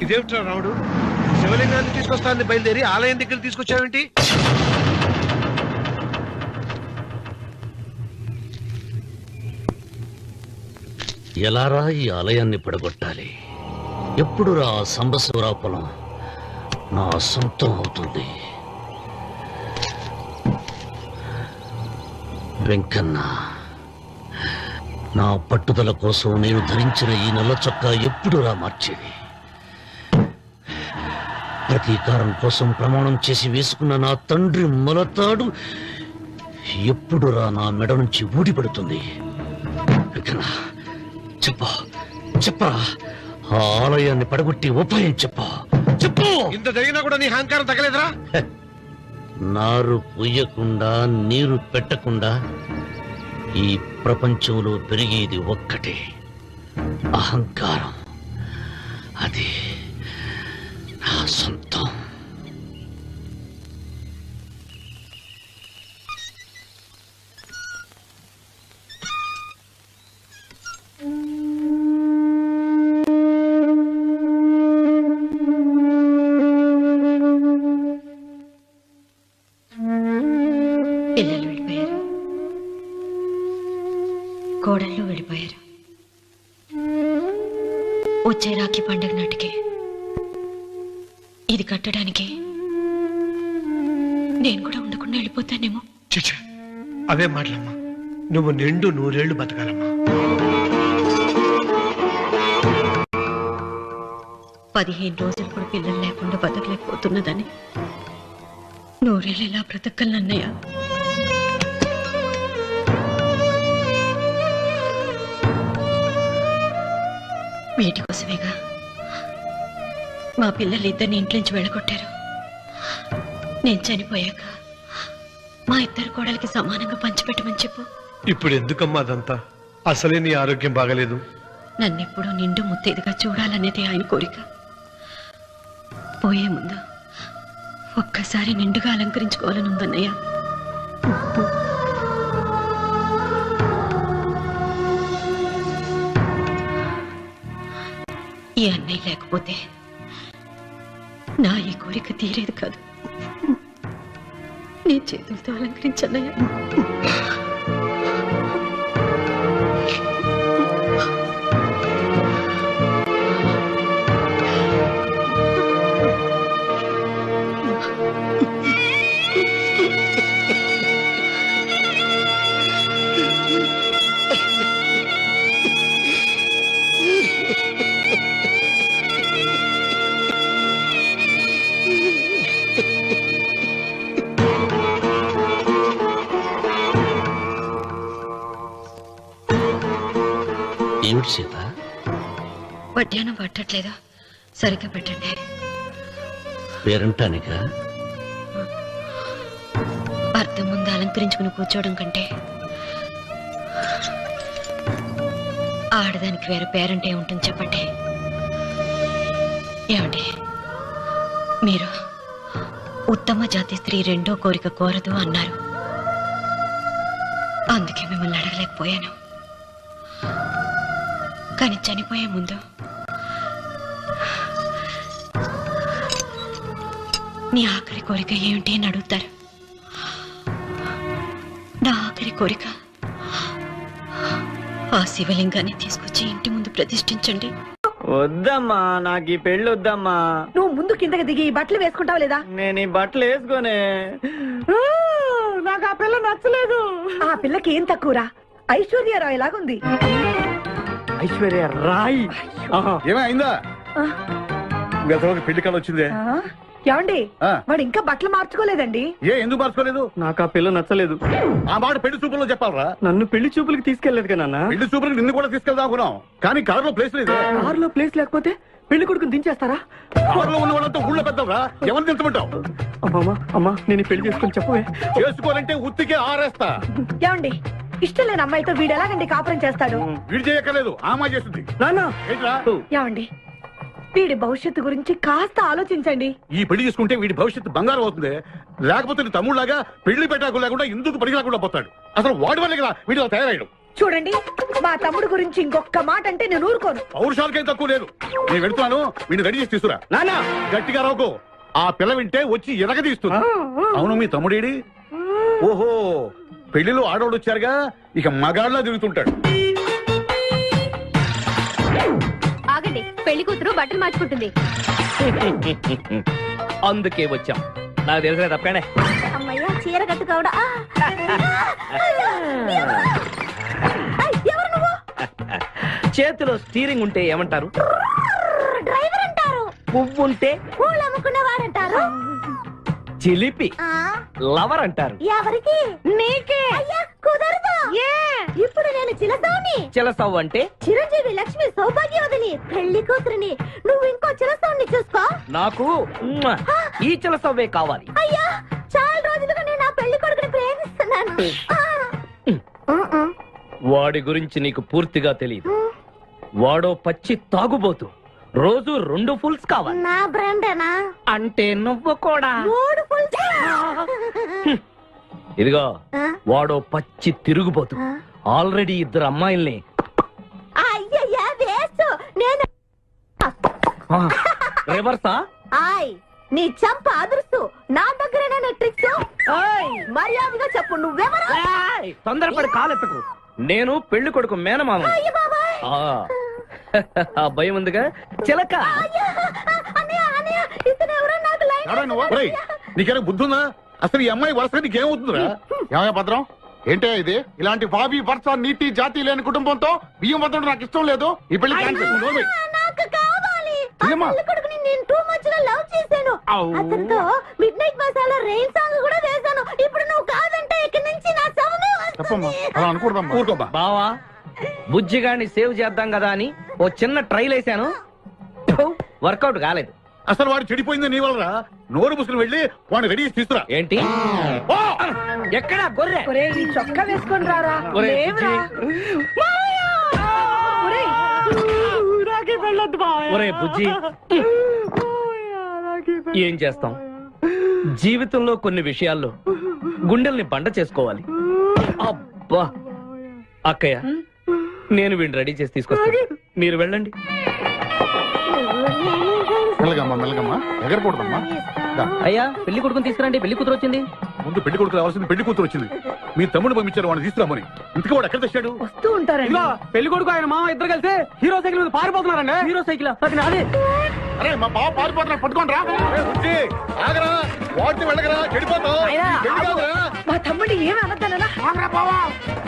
ఇదేమిట్రా రావుడు, శివలింగాన్ని తీసుకొస్తానని బయలుదేరి ఆలయం దగ్గర తీసుకొచ్చావేంటి? ఎలారా ఈ ఆలయాన్ని పడగొట్టాలి? ఎప్పుడు రా సంబశివరావు పొలం నా సొంతం అవుతుంది? వెంకన్న, నా పట్టుదల కోసం నేను ధరించిన ఈ నల్ల చొక్కా ఎప్పుడు రా మార్చేది? ప్రతీకారం కోసం ప్రమాణం చేసి వేసుకున్న నా తండ్రి మొలతాడు ఎప్పుడు రా నా మెడ నుంచి ఊడిపడుతుంది? వికనా చెప్పు చెప్పరా ఆ ఆలయాన్ని పడగొట్టి ఉపాయం చెప్పు చెప్పు. ఇంత జరిగినా కూడా నీ అహంకారం తగ్గలేదురా? నారు పొయ్యకుండా నీరు పెట్టకుండా ఈ ప్రపంచంలో పెరిగేది ఒక్కటే, అహంకారం. అది నా సొంతం. పిల్లలు వెళ్ళిపోయారు, కోడళ్ళు వెళ్ళిపోయారు. వచ్చే రాఖీ పండుగ నాటికి ఇది కట్టడానికి నేను కూడా ఉండకుండా వెళ్ళిపోతానేమో. చిచ్చా అవే మాటలమ్మా. నువ్వు నిండు 100 ఏళ్ళు బతకాలమ్మా. 15 రోజులు కూడా పిల్లలు లేకుండా బతకలేకపోతున్నదని 100 ఏళ్ళు ఎలా బ్రతకలన్నయ్య. వీటి కోసమేగా మా పిల్లలు ఇద్దరిని ఇంట్లోంచి వెళ్ళగొట్టారు. నేను చనిపోయాక మా ఇద్దరు కోడలికి సమానంగా పంచిపెట్టమని చెప్పు. ఇప్పుడు ఎందుకమ్మా అదంతా? అసలే నీ ఆరోగ్యం బాగలేదు. నన్నెప్పుడు నిండు ముత్తేదిగా చూడాలనేది ఆయన కోరిక. పోయే ముందు ఒక్కసారి నిండుగా అలంకరించుకోవాలని ఉందన్నయ్య. ఈ అన్నయ్య లేకపోతే నా ఈ కోరిక తీరేది కాదు. నీ చేతులతో అలంకరించన్నయ్య. ఏమిటి సీత? మధ్యాహ్నం పట్టట్లేదా? సరిగ్గా పెట్టండి. పేరంటానిక అర్థం ముందు అలంకరించుకుని కూర్చోవడం కంటే ఆడదానికి వేరే పేరంటే ఉంటుంది చెప్పండి. ఏమండి, మీరు ఉత్తమ జాతి స్త్రీ రెండో కోరిక కోరదు అన్నారు. అందుకే మిమ్మల్ని అడగలేకపోయాను. కానీ చనిపోయే ముందు నీ ఆఖరి కోరిక ఏమిటి అని అడుగుతారు. నా ఆఖరి కోరిక ఆ శివలింగాన్ని తీసుకొచ్చి ఇంటి ముందు ప్రతిష్ఠించండి. వద్దమ్మా, నాకు ఈ పెళ్లి వద్దమ్మా. నువ్వు ముందు కిందకి దిగి ఈ బట్టలు వేసుకుంటావు లేదా? నేను ఈ బట్టలు వేసుకోనే. నాకు ఆ పిల్ల నచ్చలేదు. ఆ పిల్లకి ఏం తక్కువరా? ఐశ్వర్యరాయ్ లాగుంది. ఐశ్వర్య రాయ్ ఏమైందా? గతలోకి పెళ్లి కాలం వచ్చిందే. ఏమండి, వాడు ఇంకా బట్టలు మార్చుకోలేదండి. ఎందుకు మార్చుకోలేదు? నాకు ఆ పిల్ల నచ్చలేదు. ఆ మాట పెళ్లి చూపుల్లో చెప్పాలరా? నన్ను పెళ్లి చూపులకి తీసుకెళ్లేదు కదా. పెళ్లి చూపులకు నిన్ను కూడా తీసుకెళ్దాం అనుకున్నాం, కానీ కారులో ప్లేస్ లేదు. కారులో ప్లేస్ లేకపోతే పెళ్లి కొడుకుని దించేస్తారా? కారులో ఉన్న వాళ్ళంతా ఊళ్ళో పెద్దవరా, ఎవరిని దించమంటావు? అమ్మా నేను ఈ పెళ్లి చేసుకుని చెప్పవే. చేసుకోవాలంటే ఉత్తికే ఆరేస్తా. ఏమండి, ఇష్టం లేని అమ్మాయితో వీడు ఎలాగండి కాపురం చేస్తాడు? వీడు చేయక్కర్లేదు, ఆమె చేస్తుంది. ఏమండి, వీడి భవిష్యత్తు గురించి కాస్త ఆలోచించండి. ఈ పెళ్లి చేసుకుంటే వీడి భవిష్యత్తు బంగారం అవుతుంది. లేకపోతే నీ తమ్ముళ్లాగా పెళ్లి పెట్టాకు లేకుండా ఎందుకు పనికి రాకుండా పోతాడు. అసలు వాడి వల్లే కదా వీడిలో తయారయ్యాడు. చూడండి, మా తమ్ముడు గురించి ఇంకొక మాట అంటే నేను ఊరుకోను. పౌరుషాలకేం తక్కువ లేదు. నేను వెళ్తున్నాను, వీడిని రెడీ చేసి తీసుకురా. నానా గట్టిగా రావుకో, ఆ పిల్ల వింటే వచ్చి ఎరగదీస్తున్నా. అవును, మీ తమ్ముడేడి? ఓహో, పెళ్లిలో ఆడవాళ్ళు వచ్చారుగా, ఇక మగాళ్ళ తిరుగుతుంటాడు. ఆగండి, పెళ్లి కూతురు బట్టలు మార్చుకుంటుంది. అందుకే వచ్చాం. నాకు తెలిసిన తప్పనే. అమ్మయ్య, చీర కట్టుకోవడా? ఎవరు నువ్వు? చేతిలో స్టీరింగ్ ఉంటే ఏమంటారు? డ్రైవర్ అంటారు. పువ్వు ఉంటే పూలు అమ్ముకునేవాడంటారు. చిలిపి లవర్ అంటారు. ఎవరికి? నీకే. అయ్యా కుదరదు. ఇప్పుడు నేను చిలసౌని. చిలసవ్వు అంటే చిరంజీవి లక్ష్మి సౌభాగ్యవతిని పెళ్లి కూతురిని. నువ్వు ఇంకో చిలసౌని చూసుకో. నాకు ఈ చిలసవ్వే కావాలి. అయ్యా చాలా రోజులుగా నేను ఆ పెళ్లి కొడుకుని ప్రేమిస్తున్నాను. వాడి గురించి నీకు పూర్తిగా తెలియదు. వాడో పచ్చి తాగుబోతు. రోజు 2 ఫుల్స్ కావాలి. నా బ్రాండేనా? అంటే నువ్వు కూడా. 3 ఫుల్స్. ఇదిగో వాడో పచ్చి తిరుగుబోతు. ఆల్రెడీ 2 అమ్మాయిల్ని. అయ్యయ్యా వేస్ట్. నేను రివర్సా? ఆయ్ నీ చంప అదురుస్తూ నా దగ్గరేనా ట్రిక్స్? మర్యాదగా చెప్పు నువ్వెవరు? తొందరపడి కాలెత్తకు. నేను పెళ్లి కొడుకు మేనమామ. ఆ భయం ఉందిగా చిలక. నీకేనా బుద్ధుందా? అసలు ఈ అమ్మాయి వరుసగా నీకేమవుతుందిరా? ఏమయ్య భద్రం, ఏంటే ఇది? ఇలాంటి బాబీ వరుస నీతి జాతి లేని కుటుంబంతో బియ్యం వద్దడం నాకు ఇష్టం లేదు. ఈ పెళ్లి క్యాన్సిల్. నాకు కావాలి. ఆ పెళ్లి కొడుకుని నేను టూ మచ్ గా లవ్ చేశాను. అతనితో mid night masala rain song కూడా వేశాను. ఇప్పుడు నువ్వు కాదంటే ఇక్కడి నుంచి నా శవమే వస్తుంది. అలా అనుకూడదమ్మా. బావా బుజ్జిగాన్ని సేవ్ చేద్దాం కదా అని ఓ చిన్న ట్రైల్ వేసాను. వర్కౌట్ కాలేదు. అసలు వాడు చెడిపోయింది నీ వల్ల. నోరు ముసులు వెళ్ళి వాడిని రెడీ చేసి తీసుకురా. ఏంటి ఎక్కడ గొర్రె? చొక్కా వేసుకొని రారా. ఒరే బుజ్జి, ఏం చేస్తాం? జీవితంలో కొన్ని విషయాల్లో గుండెల్ని బండ చేసుకోవాలి. అబ్బా అక్కయ్య, నేను వీడిని రెడీ చేసి తీసుకొస్తాను. మీరు వెళ్ళండి. మెల్లగమ్మా మెల్లగమ్మా, ఎగరకూడదమ్మా. అయ్యా పెళ్లి కొడుకుని తీసుకురండి. పెళ్లి కూతురు వచ్చింది. ముందు పెళ్లి కొడుకు రావాల్సింది పెళ్లి కూతురు వచ్చింది. మీ తమ్ముడు పంపించారు వాడిని తీసుకురామని. ఇంతకీ వాడు ఎక్కడ తెచ్చాడు? వస్తూ ఉంటారండి. పెళ్లి కొడుకు ఆయన మామ ఇద్దరు కలిసి హీరో సైకిల్ మీద పారిపోతున్నారండి. హీరో సైకిల్ అది నాదే. అరే మా బావ పారిపోతున్నా, పట్టుకోండి రా. ఆగరా, వాడిని వెళ్ళగరా, చెడిపోతావు. మా తమ్ముడు ఏమి అనద్దనా? ఆగరా బావా,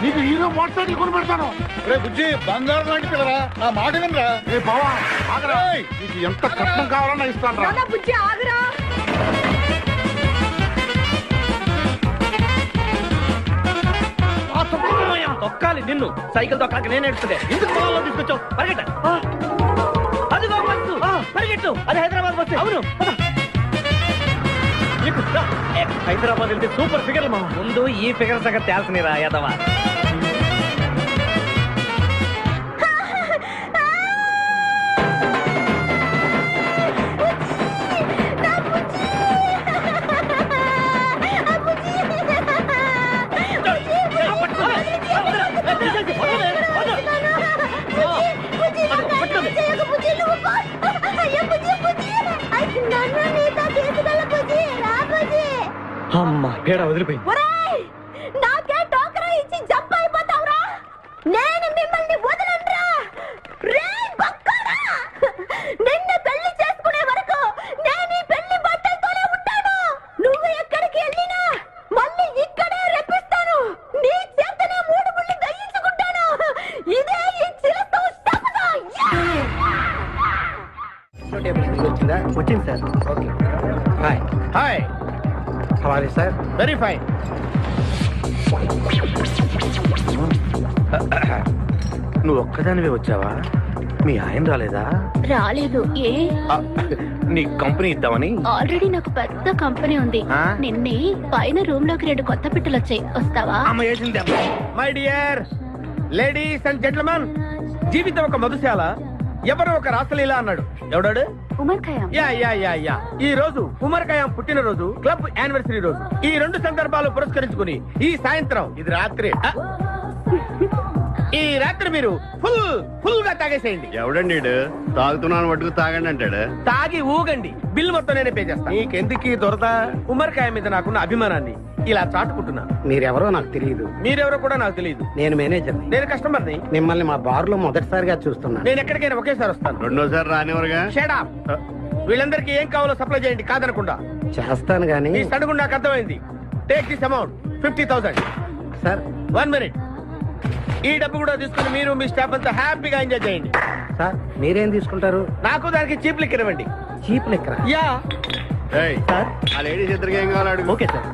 నీకు హీరో మోటార్ సైకిల్ కొని పెడతాను. రే బుజ్జి, బంగారం లాంటి పిల్లరా, నా మాట వినరా. రే బావా ఆగరా, నీకు ఎంత కట్నం కావాలన్నా ఇస్తాను రా. బుజ్జి ఆగరా. తొక్కాలి నిన్ను. సైకిల్ తొక్కాక నేను ఎడుతుండే. ఎందుకు పొలంలో తీసుకొచ్చావు? పరిగెట్ట. అది బస్సు, పరిగెట్టు. అది హైదరాబాద్ బస్సు. అవును, హైదరాబాద్ వెళ్తే సూపర్ ఫిగర్ మా. ముందు ఈ ఫిగర్ సగం తేల్సనిరా యాదవా. అమ్మా పేడ వదిలిపోయింది. నాకే టోకరా ఇచ్చి జంప్ అయిపోతావురా. నేను మిమ్మల్ని వదలనురా. రే బక్కరా, నిన్ను పెళ్లి చేసుకునే వరకు నేను ఈ పెళ్లి బట్టలతోనే ఉంటాను. నువ్వు ఎక్కడికి వెళ్ళినా మళ్ళీ ఇక్కడే రెప్పిస్తాను. నీ చేతనే 3 ముళ్ళు దయించుకుంటాను. ఇదే ఈ చిలతో శపథం. వచ్చింది sir. Okay hi. Hi, how are you sir? Very fine. నువ్వు ఒక్కదానివే వచ్చావా? మీ ఆయన రాలేదా? రాలేదు. ఏ నీ కంపెనీ ఇద్దామని. ఆల్రెడీ నాకు పెద్ద కంపెనీ ఉంది. నిన్నే పైన రూమ్ లోకి 2 కొత్త పిట్టలు వచ్చాయి. వస్తావా? My dear ladies and gentlemen, జీవితం ఒక మధుశాల, ఎవరు ఒక రాసలీల అన్నాడు. ఎవడాడు? Omar Khayyam. Yeah yeah yeah yeah. ఈ రోజు ఉమర్ ఖయాం పుట్టినరోజు, క్లబ్ యానివర్సరీ రోజు. ఈ 2 సందర్భాలు పురస్కరించుకుని ఈ సాయంత్రం, ఇది రాత్రి, ఈ రాత్రి మీరు ఫుల్ గా తాగేసేయండి. ఎవడండి తాగుతున్నాను మటుకు తాగండి అంటాడు. తాగి ఊగండి, బిల్ మొత్తం నేనే పే చేస్తాను. నీకెందుకు దొరద? ఉమర్ ఖయాం మీద నాకున్న అభిమానాన్ని ఇలా చాటుకుంటున్నాను. మీరెవరో నాకు తెలియదు. మీరెవరో కూడా నాకు తెలియదు. నేను మేనేజర్. నేను కస్టమర్ని. మిమ్మల్ని మా బార్ లో మొదటిసారిగా చూస్తున్నా. నేను ఎక్కడికైనా ఒకేసారి వస్తాను. రెండోసారి రానివరుగా. Shut up. వీళ్ళందరికీ ఏం కావాలో సప్లై చేయండి, కాదనకుండా. చేస్తాను గానీ ఈ సడుగు నాకు అర్థమైంది. Take this amount 50,000. Sir 1 minute. ఈ డబ్బు కూడా తీసుకుని మీరు మీ స్టాఫ్ అంతా హ్యాపీగా ఎంజాయ్ చేయండి. సార్ మీరేం తీసుకుంటారు? నాకు దానికి చీప్ లిక్కర్ ఇవ్వండి. చీప్ లెక్కర? యా. సార్ ఆ లేడీస్ ఇద్దరికి ఏం కావాలి అడుగు. Okay sir.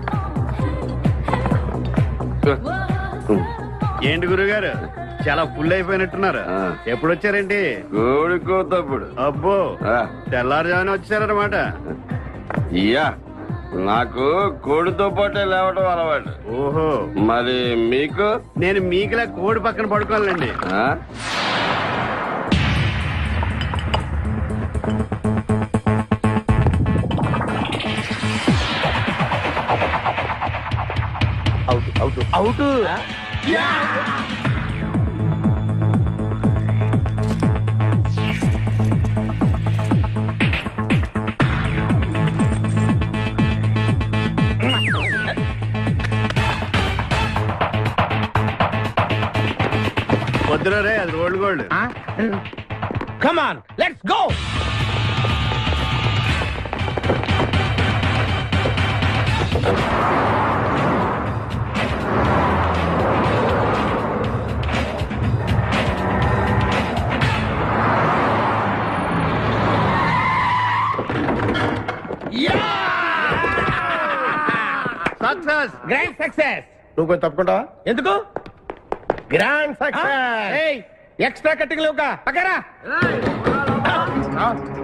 ఏంటి గురుగారు చాలా ఫుల్ అయిపోయినట్టున్నారు ఎప్పుడు వచ్చారేంటి కోడికోతప్పుడు అబ్బో తెల్లారుజామున వచ్చారనమాట ఇయ్యా నాకు కోడితో పాటే లేవటం అలవాటు. ఓహో మరి మీకు? నేను మీకులా కోడి పక్కన పడుకోవాలండి. అవుట్ అవుట్ అవుట్ వద్దురా రే, అది rolled gold. Come on let's go. Success, grand success. నువ్వు కొంచెం తప్పుకుంటావా? ఎందుకు? Grand success. ఎక్స్ట్రా కట్టింగ్ లేవుగా పక్కరా.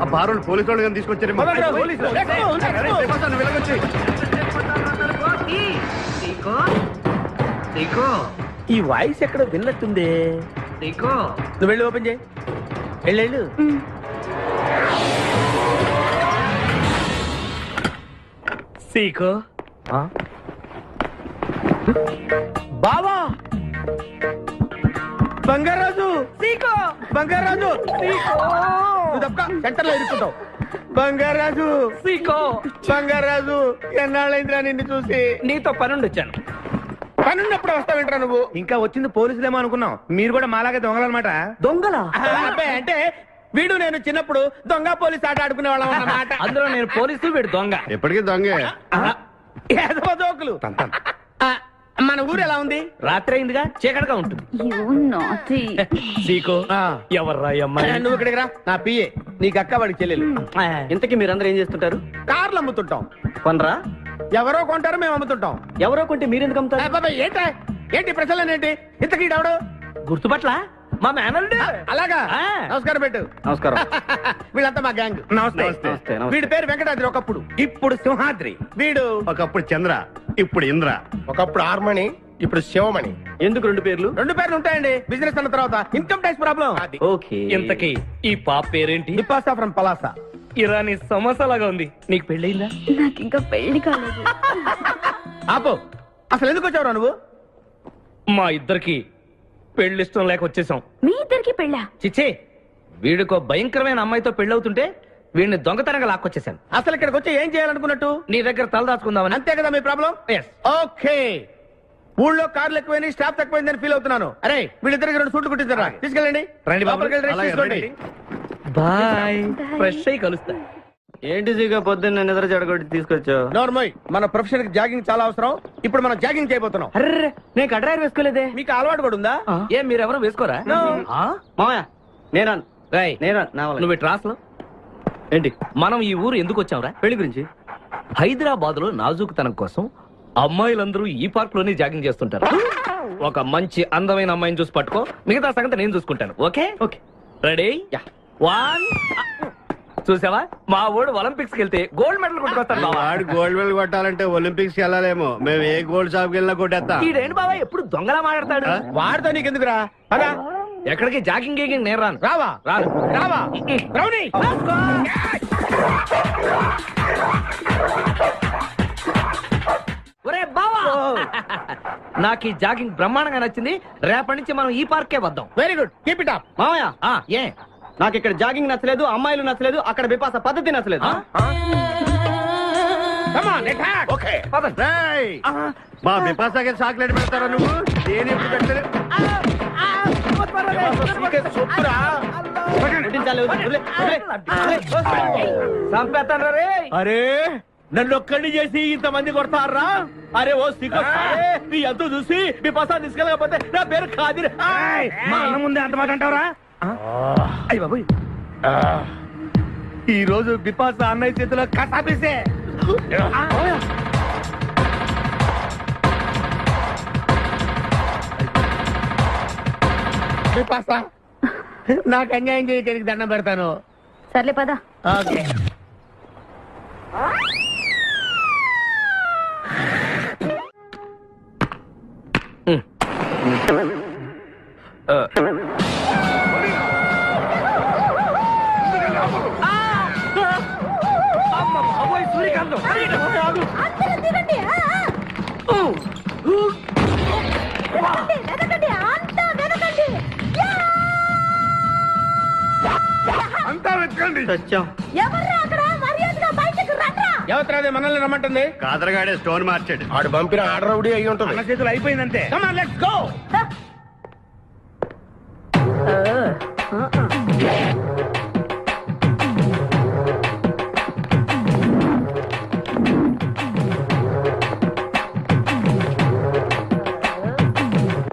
ఆ బారోళ్ళు పోలీసు వాళ్ళు కానీ తీసుకొచ్చారు. ఈ వాయిస్ ఎక్కడ విన్నట్టుంది. నువ్వు వెళ్ళి ఓపెన్ చేయి. వెళ్ళు. సీకో బావా, బంగారాజు, సీకో బంగారాజు, నువ్వు తప్ప సెంటర్ లో ఇరుక్కుంటావు. బంగారాజు, సీకో బంగారాజు, ఎన్నాళ్ళైందిరా నిన్ను చూసి. నీతో పనుండి వచ్చాను. పనున్నప్పుడు వస్తావేంట్రా నువ్వు? ఇంకా వచ్చింది పోలీసులేమో అనుకున్నాం. మీరు కూడా మాలాగే దొంగలన్నమాట. దొంగలా? అంటే వీడు నేను చిన్నప్పుడు దొంగ పోలీస్ ఆట ఆడుకునే వాళ్ళం అన్నమాట. అందులో నేను పోలీసు, వీడు దొంగ. ఎప్పటికీ దొంగే. ఏదో జోకులు. మన ఊరు ఎలా ఉంది? రాత్రి అయిందిగా, చీకటిగా ఉంటుంది. సీకో ఎవర్రా అమ్మాయి? నువ్వు ఇక్కడికి రా. నా పిఏ, నీకు అక్క వాడికి చెల్లెలు. ఇంతకీ మీరందరూ ఏం చేస్తుంటారు? కార్లు అమ్ముతుంటాం. కొనరా? ఎవరో కొంటారు, మేము అమ్ముతుంటాం. ఎవరో కొంటే మీరెందుకు అమ్ముతారు? ఏంటి ప్రశ్నలేంటి? ఇంతకీ డవడు గుర్తుపట్ల మా మేనల్డ్. అలాగా? నమస్కారం పెట్టు. నమస్కారం. వీళ్ళంతా మా గ్యాంగ్. నమస్తే. వీడి పేరు వెంకటాద్రి, ఒకప్పుడు. ఇప్పుడు సింహాద్రి. వీడు ఒకప్పుడు చంద్ర, ఇప్పుడు ఇంద్ర. ఒకప్పుడు ఆర్మణి, ఇప్పుడు శివమణి. ఎందుకు రెండు పేర్లు? రెండు పేర్లు ఉంటాయండి. బిజినెస్ అన్న తర్వాత ఇన్కమ్ ట్యాక్స్ ప్రాబ్లం. ఓకే. ఇంతకీ ఈ పాప పేరేంటి? నిపాసా ఫ్రమ్ పలాసా. ఇరానీ సమస్యలాగా ఉంది. నీకు పెళ్ళయిందా? నాకు ఇంకా పెళ్లి కాలేదు. ఆపో, అసలు ఎందుకు వచ్చావురా నువ్వు? మా ఇద్దరికి పెళ్లి ఇష్టం లేక వచ్చేసాం. మీ ఇద్దరికి పెళ్ళా? చిచ్చే, వీడికో భయంకరమైన అమ్మాయితో పెళ్ళవుతుంటే వీడిని దొంగతనంగా లాక్కొచ్చేసాను. అసలు ఇక్కడికి వచ్చి ఏం చేయాలనుకున్నట్టు? నీ దగ్గర తలదాచుకుందామని. అంతే కదా మీ ప్రాబ్లం? ఓకే. ఊళ్ళో కార్లు ఎక్కువైంది, స్టాఫ్ తక్కువైందని ఫీల్ అవుతున్నాను. అరే వీళ్ళిద్దరికి 2 సూట్లు కుట్టించారా? తీసుకెళ్ళండి. రండి బాబు. లోపలికి వెళ్ళి రెస్ట్ తీసుకోండి. బాయ్. ఫ్రెష్ అయ్యి కలుస్తా. ఏంటి సీగా పొద్దున్న నిద్ర చెడగొట్టి తీసుకొచ్చావు? నోర్మోయ్, మన ప్రొఫెషన్ కి జాగింగ్ చాలా అవసరం. ఇప్పుడు మనం జాగింగ్ చేయబోతున్నాం. అర్రే, నేను కడ్రాయర్ వేసుకోలేదే. మీకు అలవాటు కూడా ఉందా? ఏం మీరెవరు వేసుకోరా? మామయ్య నువ్వు ట్రాస్ లో ఏంటి? మనం ఈ ఊరు ఎందుకు వచ్చావురా? పెళ్లి గురించి. హైదరాబాద్ లో నాజూకుతనం కోసం అమ్మాయిలందరూ ఈ పార్క్ లోనే జాగింగ్ చేస్తుంటారు. ఒక మంచి అందమైన అమ్మాయిని చూసి పట్టుకో, మిగతా సంగతి నేను చూసుకుంటాను. Okay okay. రెడీ? 1. చూసావా, మా ఊడు ఒలింపిక్స్ కి వెళ్తే గోల్డ్ మెడల్ కొట్టుకొస్తాడు. వాడు గోల్డ్ మెడల్ కొట్టాలంటే ఒలింపిక్స్ కి వెళ్ళాలేమో. మేము ఏ గోల్డ్ షాప్ కి వెళ్ళినా కొట్టేస్తాం. ఈడేంటి బాబా ఎప్పుడు దొంగలా మాట్లాడతాడు? వాడితో నీకెందుకురా? అదా ఎక్కడికి జాగింగ్ గీగింగ్ నేను రాను. రావా? రావా? రౌడీ! ఒరే బావా, నాకు ఈ జాగింగ్ బ్రహ్మాండంగా నచ్చింది. రేపటి నుంచి మనం ఈ పార్కే వద్దాం. Very good, keep it up. మామయ్య, ఏ నాకు ఇక్కడ జాగింగ్ నచ్చలేదు, అమ్మాయిలు నచ్చలేదు, అక్కడ బిపాస పద్ధతి నచ్చలేదు. ఓకే, మా బిపాసాకి చాక్లెట్ పెడతారా నువ్వు? నేను ఎప్పుడు పెట్టలేదు. అరే నన్ను ఒక్కడిని చేసి ఇంతమంది కొడతారా? అరే ఓ సిగ్గు, నీ ఎంతో చూసి మీ పసా తీసుకెళ్ళకపోతే నా పేరు కాదు. మా అన్న ముందే అంత మాట అంటావరా? అయ్య బాబు, ఈ రోజు బిపాస అన్నయ్య చేతిలో కసాపేసే. నాకు అన్యాయం చేయడానికి దండం పెడతాను. సర్లే పద. ఓకే. అందరూ దిగండి. వెనకండి, అంతా వెనకండి. అంతా వెతకండి. ఎవర్రా అక్కడ? మర్యాదగా బయటకు రండ్రా. ఎవరు మనల్ని రమ్మంటుంది? కాదరగాడే స్టోన్ మార్చాడు. ఆడు పంపిన ఆర్డర్ రౌడీ అయి ఉంటుంది. మన చేతులు అయిపోయిందంటే. Come on, let's go.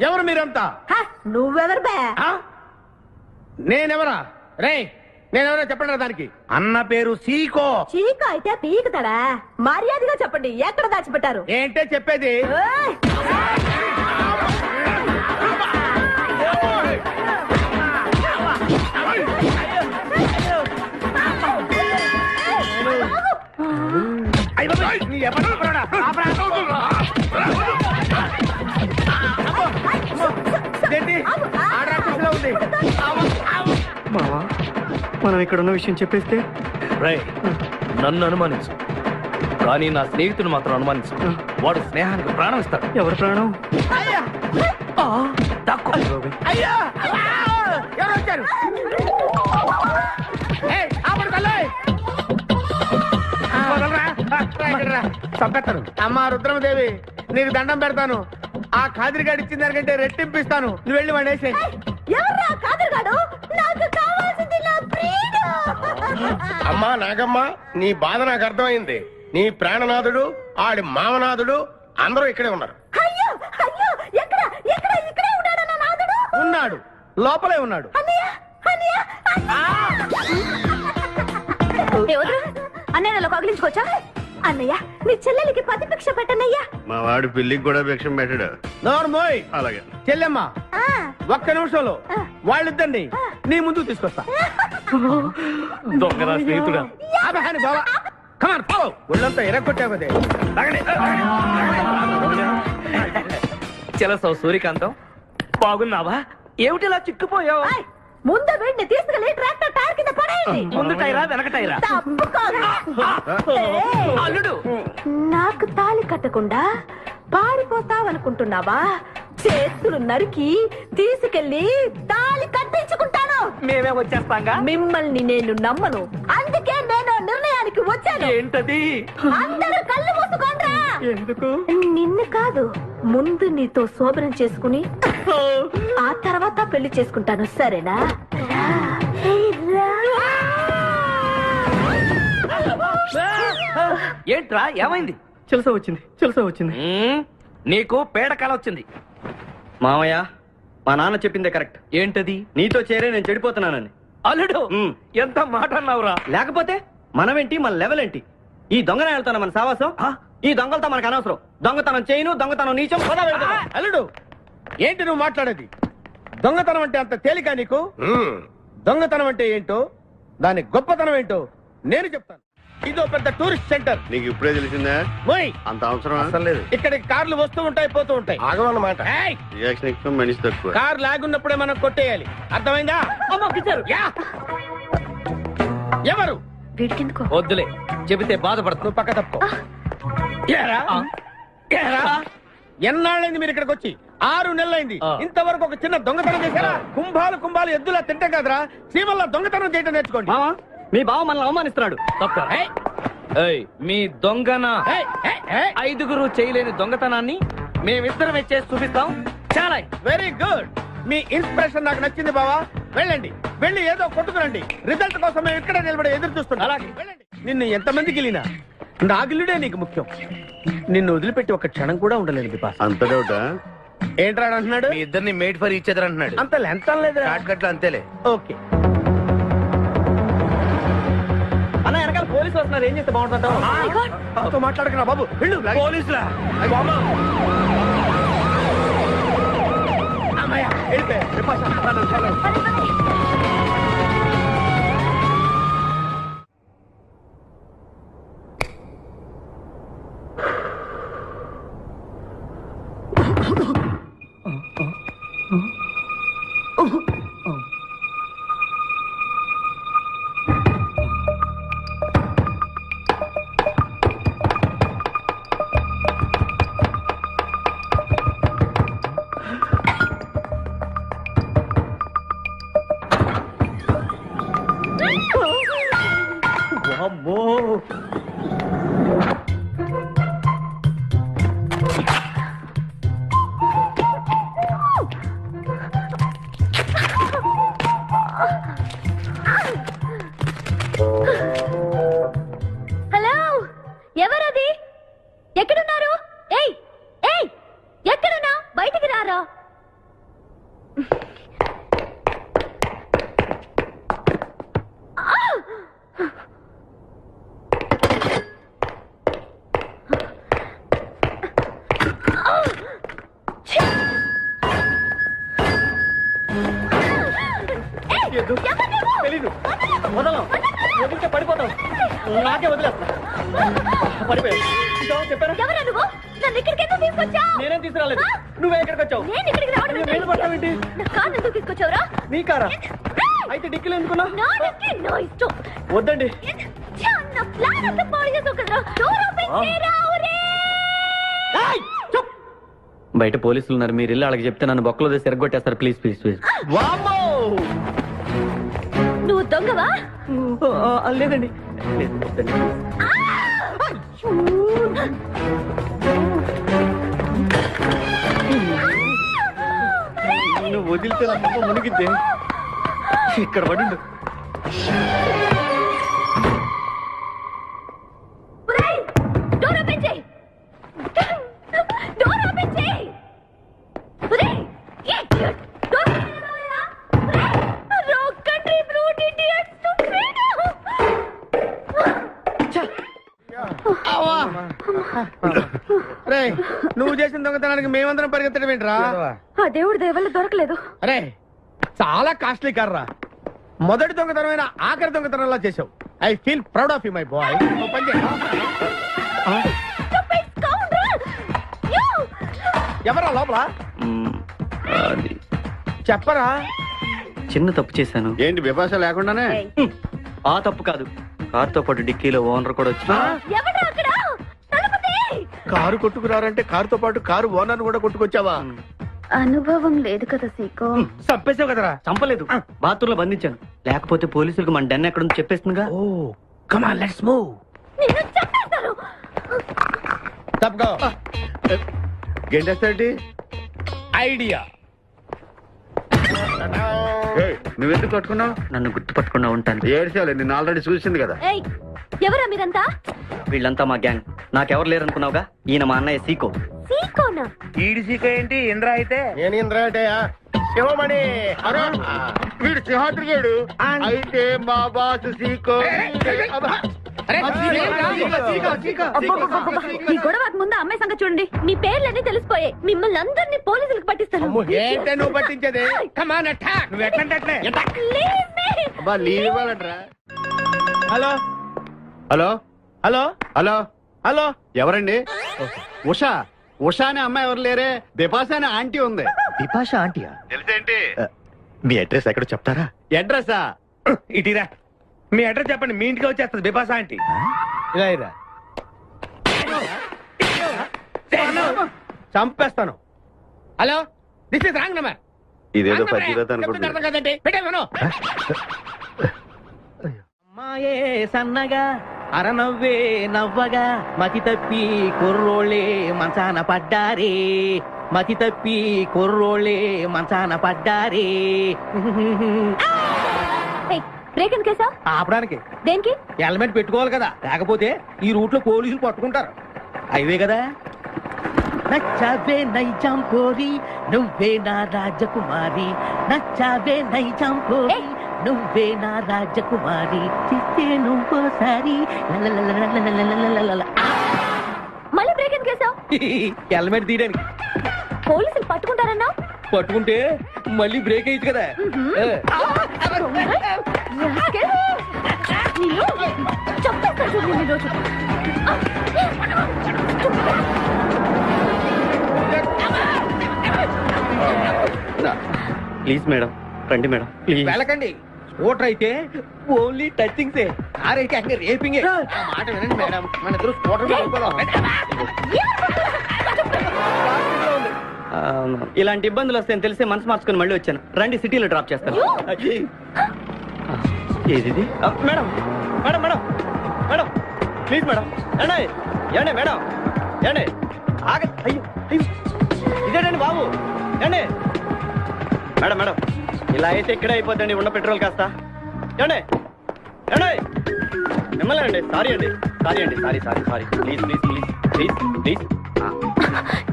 ఎవరు మీరంతా? నువ్వెవరు బే? నేనెవరా? రే నేనెవరో చెప్పండి దానికి. అన్న పేరు సీకో. చీక అయితే పీకుతాడా? మర్యాదగా చెప్పండి, ఎక్కడ దాచిపెట్టారు? ఏంటే చెప్పేది? మావా మనం ఇక్కడ ఉన్న విషయం చెప్పేస్తే రేయ్, నన్ను అనుమానించు, కానీ నా స్నేహితుడు మాత్రం అనుమానించు. వాడు స్నేహానికి ప్రాణం ఇస్తాడు. ఎవరి ప్రాణం? అయ్యా ఎవరు వచ్చారు? చంపేస్తాను. అమ్మా రుద్రమదేవి, నీకు దండం పెడతాను. ఆ ఖాదిరిగాడు ఇచ్చిన దానికంటే రెట్టింపిస్తాను. నువ్వు వెళ్ళి వాడు వేసేయ్. ఎవర్రా కాదరుగాడు? నాకు కావాల్సింది నా ప్రియుడు. అమ్మా నాగమ్మ, నీ బాధ నాకు అర్థమైంది. నీ ప్రాణనాథుడు, ఆడి మామనాథుడు అందరూ ఇక్కడే ఉన్నారు. అయ్యో అయ్యో, ఎక్కడ ఎక్కడ ఇక్కడే ఉన్నాడు నా నాదుడు? ఉన్నాడు, లోపలే ఉన్నాడు. అన్నయ్య అన్నయ్య అన్నయ్య కగిలించుకోవచ్చా? అన్నయ్య నీ చెల్లెలికి పతి భిక్ష పెట్టనయ్యా. మా వాడు పెళ్లికి కూడా భిక్షం పెట్టాడు. నోర్మోయ్. అలాగే చెల్లెమ్మ, ఒక్క నిమిషంలో వాళ్ళిద్దండి నీ ముందుకు తీసుకొస్తా. దొంగరా స్నేహితుడా. ఒళ్ళంతా ఎరగొట్టావు కదే. చెలసావు సూర్యకాంతం, బాగున్నావా? ఏమిటిలా చిక్కుపోయావు? ముందు వీడిని తీసుకెళ్లి ట్రాక్టర్ టైర్ కింద పడేయండి. ముందు టైరా వెనక టైరా? అల్లుడు, నాకు తాళి కట్టకుండా పారిపోతావనుకుంటున్నావా? చేతులు నరికి తీసుకెళ్లి తాళి కట్టించుకుంటాను. మేమే వచ్చేస్తాంగా. మిమ్మల్ని నేను నమ్మను, అందుకే నేను నిర్ణయానికి వచ్చాను. ఏంటది? అందరూ కళ్ళు మూసుకోండ్రా. ఎందుకు? నిన్ను కాదు, ముందు నీతో శోభనం చేసుకుని ఆ తర్వాత పెళ్లి చేసుకుంటాను, సరేనా? ఏంట్రా, ఏమైంది? చెలసా వచ్చింది. నీకు పేడకాల వచ్చింది. మామయ్య, మా నాన్న చెప్పిందే కరెక్ట్. ఏంటది? నీతో చేరే నేను చెడిపోతున్నానని. అల్లుడు, ఎంత మాట అన్నావురా? లేకపోతే మనమేంటి, మన లెవెల్ ఏంటి? ఈ దొంగనే వెళ్తాను మన సావాసం. ఈ దొంగలతో మనకు అనవసరం. దొంగతనం చేయను, దొంగతనం నీచం. అల్లుడు, ఏంటి నువ్వు మాట్లాడేది? దొంగతనం అంటే అంత తేలిక నీకు? దొంగతనం అంటే ఏంటో, దాని గొప్పతనం ఏంటో నేను చెప్తాను. ఇదో పెద్ద టూరిస్ట్ సెంటర్. నీకు ఇప్పుడే తెలిసిందా? అంత అవసరం అసలు లేదు. ఇక్కడికి కార్లు వస్తూ ఉంటాయి, పోతూ ఉంటాయి. ఆగమన్నమాట. రియాక్షన్ ఎక్కువ, మనిషి తక్కువ. కార్ లాగున్నప్పుడే మనం కొట్టేయాలి, అర్థమైందా? ఎవరు? వద్దులే, చెబితే బాధపడుతు. పక్క తప్పు. ఎన్నాళ్ళైంది మీరు ఇక్కడికి వచ్చి? 6 నెలలైంది. ఇంతవరకు ఒక చిన్న దొంగతనం చేశారా? కుంభాలు ఎద్దులా తింటాం కదరా. సీమల్లా దొంగతనం చేయడం నేర్చుకోండి. మీ బావ మనల్ని అవమానిస్తున్నాడు. మీ దొంగన 5గురు చేయలేని దొంగతనాన్ని మేమిద్దరం చేసి చూపిస్తాం. చాలా వెరీ గుడ్. మీ ఇన్స్పిరేషన్ నాకు నచ్చింది బావా. వెళ్ళండి, వెళ్ళి ఏదో కొట్టుకురండి. రిజల్ట్ కోసం మేము ఇక్కడ నిలబడి ఎదురు చూస్తున్నాం. అలాగే వెళ్ళండి. నిన్ను ఎంతమందికి వెళ్ళినా నా గిల్లుడే నీకు ముఖ్యం. నిన్ను వదిలిపెట్టి ఒక క్షణం కూడా ఉండలేదు బిపాస్. అంత డౌటా? ఏంట్రా అంటున్నాడు? మీ ఇద్దరిని మేడ్ ఫర్ ఈచ్ అదర్ అంటున్నాడు. అంత లెంత్ లేదు. షార్ట్కట్లు అంతేలే. ఓకే అన్న, వెనకాల పోలీసులు వస్తున్నారు. ఏం చేస్తే బాగుంటుంటావు? మాట్లాడకరా బాబు. వెళ్ళు. పోలీసులా? అమ్మయ్య, వెళ్ళిపోయారు. హలో, ఎవరది? ఎక్కడున్నారు? ఏయ్ ఏయ్, ఎక్కడున్నా? బయటికి రారా. తెలీదు, వదలం, వదిలితే పడిపోతాం. నాకే వదిలేస్తా. పడిపోయావు. చెప్పారా? ఎవరా నువ్వు? నన్ను ఇక్కడికి ఎందుకు తీసుకొచ్చావు? నేనేం తీసుకురాలేదు. నువ్వే ఎక్కడికి వచ్చావు? నేను ఇక్కడికి రావడం మీద పడతావేంటి? నా కారు ఎందుకు తీసుకొచ్చావురా? నీ కారా? అయితే డిక్కీలు ఎందుకున్నా? నా డిక్కీ నా ఇష్టం. వద్దండి. నా ప్లాన్ అంతా పాడు చేసావు కదరా. డోర్ ఓపెన్ చేయరా. బయట పోలీసులు ఉన్నారు, మీరు వెళ్ళి వాళ్ళకి చెప్తే నన్ను బొక్కలో తీసి ఎరగొట్టేస్తారు. Please please please. నువ్వు దొంగవా? లేదండి. నువ్వు వదిలితే నా మొక్క మునిగిద్దే. ఇక్కడ పడిండు. డోర్ ఓపెన్ చేయి. డోర్ ఓపెన్ చేయి. Wrong country brute idiot stupid. రే, నువ్వు చేసిన దొంగతనానికి మేమందరం పరిగెత్తడం ఏంట్రా? ఆ దేవుడి దయ వల్ల దొరకలేదు. అరే, చాలా కాస్ట్లీ కార్రా. మొదటి దొంగతనమైన ఆఖరి దొంగతనంలా చేసావు. I feel proud of you my boy. ఎవరా లోపల? చెప్పరా? చిన్న తప్పు చేశాను. ఏంటి విభాష లేకుండానే? ఆ తప్పు కాదు, కారుతో పాటు డిక్కీలో ఓనర్ కూడా వచ్చి కారు కొట్టుకురారంటే కారుతో పాటు కారు ఓనర్ కూడా కొట్టుకొచ్చావా? అనుభవం లేదు కదా సీకో. చంపేసావు కదరా? చంపలేదు, బాత్రూమ్ లో బంధించాను. లేకపోతే పోలీసులకు మన డెన్ ఎక్కడుందో చెప్పేస్తుందిగా. Oh come on, let's move. తప్పుకో. గెంటేస్తాంటి ఐడియా. నువ్వెందుకు కట్టుకున్నావు? నన్ను గుర్తుపట్టకుండా ఉంటాను. ఏడ్చాలి, నిన్ను ఆల్రెడీ చూసింది కదా. ఏయ్, ఎవరా మీరంతా? వీళ్ళంతా మా గ్యాంగ్. నాకెవరు లేరనుకున్నావుగా, ఈయన మా అన్నయ్య సీకో. సీకోనా? ఈడి సీకో ఏంటి? ఇంద్ర అయితే నేను ఇంద్ర అంటే శివమణి. వీడు సింహాద్రిగాడు అయితే మా బాస్ సీకో. ఈ గొడవకు ముందు అమ్మాయి సంగతి చూడండి. మీ పేర్లన్నీ తెలిసిపోయాయి. మిమ్మల్ని అందరినీ పోలీసులకు పట్టిస్తాను. ఏంటే నువ్వు పట్టించేది? కమాన్ అటాక్. నువ్వు ఎట్లంటే లీవ్ ఇవ్వాలంటరా. Hello hello hello hello hello, ఎవరండి? ఉషా. ఉషా అనే అమ్మాయి ఎవరు లేరే, బిపాష అనే ఆంటీ ఉంది. బిపాష ఆంటీయా? తెలిసేంటి? మీ అడ్రస్ ఎక్కడ చెప్తారా? అడ్రసా? ఇటీరా, మీ అడ్రస్ చెప్పండి, మీ ఇంటికి వచ్చేస్తుంది బిపాస ఆంటీ. ఇలా ఇరా, చంపేస్తాను. Hello, this is wrong number. ఇదేదో పచ్చిరత అనుకుంటున్నా. అమ్మాయే సన్నగా అరనవ్వే నవ్వగా మతి తప్పి కుర్రోళ్ళే మంచాన పడ్డారే. మతి తప్పి కుర్రోళ్ళే మంచాన పడ్డారే. బ్రేక్ ఎందుకు వేసావ్? ఆపడానికి. దేనికి? హెల్మెట్ పెట్టుకోవాలి కదా, లేకపోతే ఈ రూట్ లో పోలీసులు పట్టుకుంటారు. అయివే కదా. నచ్చావే నైజాం కోరి నువ్వే నా రాజకుమారి. నచ్చావే నైజాం కోరి నువ్వే నా రాజకుమారి. చిస్తే నువ్వోసారి. మళ్ళీ బ్రేక్ ఎందుకు వేసావ్? హెల్మెట్ తీయడానికి. పోలీసులు పట్టుకుంటారన్నా? పట్టుకుంటే మళ్ళీ బ్రేక్ అయ్యింది కదా. ప్లీజ్ మేడం, రండి మేడం, ప్లీజ్. వెళ్ళకండి. స్కూటర్ అయితే ఓన్లీ టచింగ్సే, కార్ అయితే అక్కడ రేపింగే. మాట వినండి మేడం, మన ఇద్దరు స్కూటర్ మీద వెళ్ళిపోదాం. ఇలాంటి ఇబ్బందులు వస్తాయని తెలిసే మనసు మార్చుకుని మళ్ళీ వచ్చాను. రండి, సిటీలో డ్రాప్ చేస్తాను. ఏది madam? Madam madam madam please madam. ఏండి ఏండి మేడం, ఏండి ఆగ. అయ్యో అయ్యో, ఇదేనండి బాబు. ఏండి మేడం మేడం, ఇలా అయితే ఇక్కడే అయిపోద్దండి ఉన్న పెట్రోల్ కాస్త. ఏండి ఏండి మిమ్మల్ని అండి. సారీ అండి, సారీ అండి, sorry sorry sorry. Please please please please please.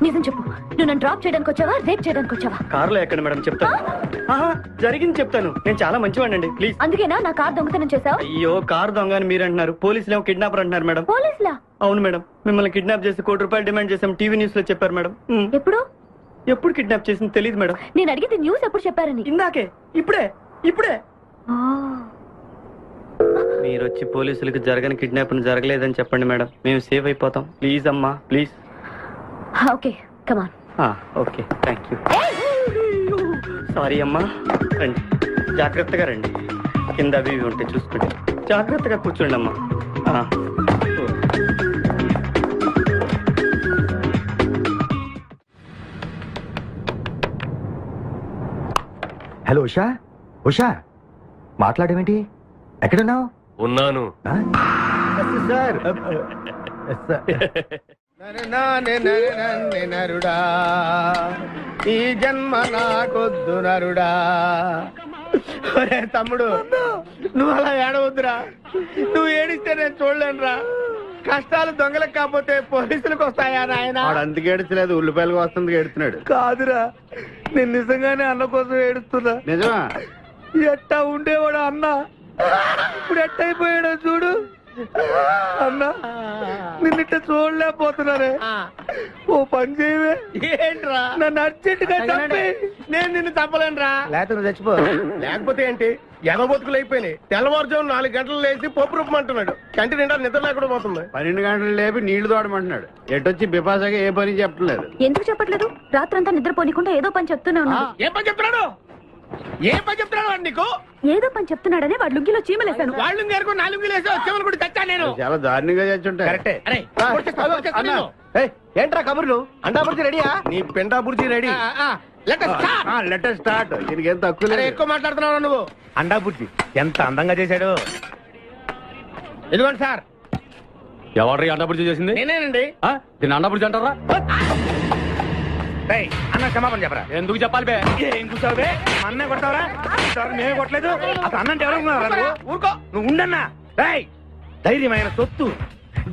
నిజం చెప్పు, నువ్వు నన్ను డ్రాప్ చేయడానికి వచ్చావా, రేప్ చేయడానికి వచ్చావా? కారులో ఎక్కండి మేడం, చెప్తాను. జరిగింది చెప్తాను. నేను చాలా మంచివాడినండి, ప్లీజ్. అందుకేనా నా కార్ దొంగతనం చేసావు? అయ్యో, కారు దొంగ అని మీరు అంటున్నారు, పోలీసులు ఏమో కిడ్నాపర్ అంటున్నారు మేడం. పోలీసులా? అవును మేడం, మిమ్మల్ని కిడ్నాప్ చేసి ₹1 డిమాండ్ చేసాం, టీవీ న్యూస్ లో చెప్పారు మేడం. ఎప్పుడు? ఎప్పుడు కిడ్నాప్ చేసింది తెలియదు మేడం. నేను అడిగితే న్యూస్ ఎప్పుడు చెప్పారని. ఇందాకే, ఇప్పుడే ఇప్పుడే. మీరు వచ్చి పోలీసులకు జరగని కిడ్నాప్ జరగలేదని చెప్పండి మేడం, మేము సేవ్ అయిపోతాం. ప్లీజ్ అమ్మా, please. Okay, come on. Okay, thank you. Sorry అమ్మా, రండి, జాగ్రత్తగా రండి. కింద అవి ఇవి ఉంటే చూసుకోండి, జాగ్రత్తగా కూర్చోండి అమ్మా. హలో ఉషా, ఉషా మాట్లాడేమేంటి? ఎక్కడున్నావు? ఉన్నాను సార్. నరుడా, ఈ జన్మ నాకొద్దు నరుడా. ఒరే తమ్ముడు, నువ్వు అలా ఏడవద్దురా. నువ్వు ఏడిస్తే నేను చూడలేనురా. కష్టాలు దొంగలకు కాకపోతే పోలీసులకు వస్తాయా నాయన? అందుకే ఏడ్చలేదు, ఉల్లిపాయలకు వస్తుంది ఏడుతున్నాడు. కాదురా, నేను నిజంగానే అన్న కోసం ఏడుస్తున్నా. నిజమా? ఎట్టా ఉండేవాడు అన్న, ఇప్పుడు ఎట్టయిపోయాడో చూడు. అన్నా, నిన్నిట్ట చూడలేకపోతున్నారే. ఓ పని చేయవే. ఏంట్రా? నన్ను అర్జెంటుగా చంపి. నేను నిన్ను చంపలేనురా. లేకపోతే నువ్వు చచ్చిపో. లేకపోతే ఏంటి, ఎగబొతుకులు అయిపోయినాయి. తెల్లవారుజాము 4 గంటలు లేచి పప్పు రూపమంటున్నాడు. కంటి నిండా నిద్ర లేకుండా పోతుంది. 12 గంటలు లేపి నీళ్లు తోడమంటున్నాడు. ఎటొచ్చి బిపాసగా ఏ పని చెప్పట్లేదు. ఎందుకు చెప్పట్లేదు? రాత్రంతా నిద్రపోనికుండా ఏదో పని చెప్తూనే ఉన్నాడు. ఏ పని చెప్తున్నాడు? ఏ పని చెప్తున్నాడు వాడు నీకు? ఏదో పని చెప్తున్నాడని వాడు లుంగిలో చీమలేశాను. వాళ్ళు ఇంకేరుకో 4 లుంగిలేసి చీమలు కూడా తెచ్చా నేను. చాలా దారుణంగా చేస్తుంటాయి. కరెక్టే. ఏంట్రా కబుర్లు? అండా బుర్జీ రెడీయా? నీ పెండా బుర్జీ రెడీ. Letter start. దీనికి ఏం తక్కువ లేదు. ఎక్కువ మాట్లాడుతున్నావు నువ్వు. అండా బుర్జీ ఎంత అందంగా చేశాడు. ఇదిగోండి సార్. ఎవరు అండాపురి చేసింది? నేనేనండి. దీన్ని అండాపురి అంటారా? అన్న క్షమాపణ చెప్పరా. ఎందుకు చెప్పాలి బే? ఏం కూర్చోవు బే? అన్నే కొడతావరా? మేమే కొట్టలేదు. అసలు అన్నంటే ఎవరు? ఊరుకో, నువ్వు ఉండన్నా. ధైర్యమైన సొత్తు,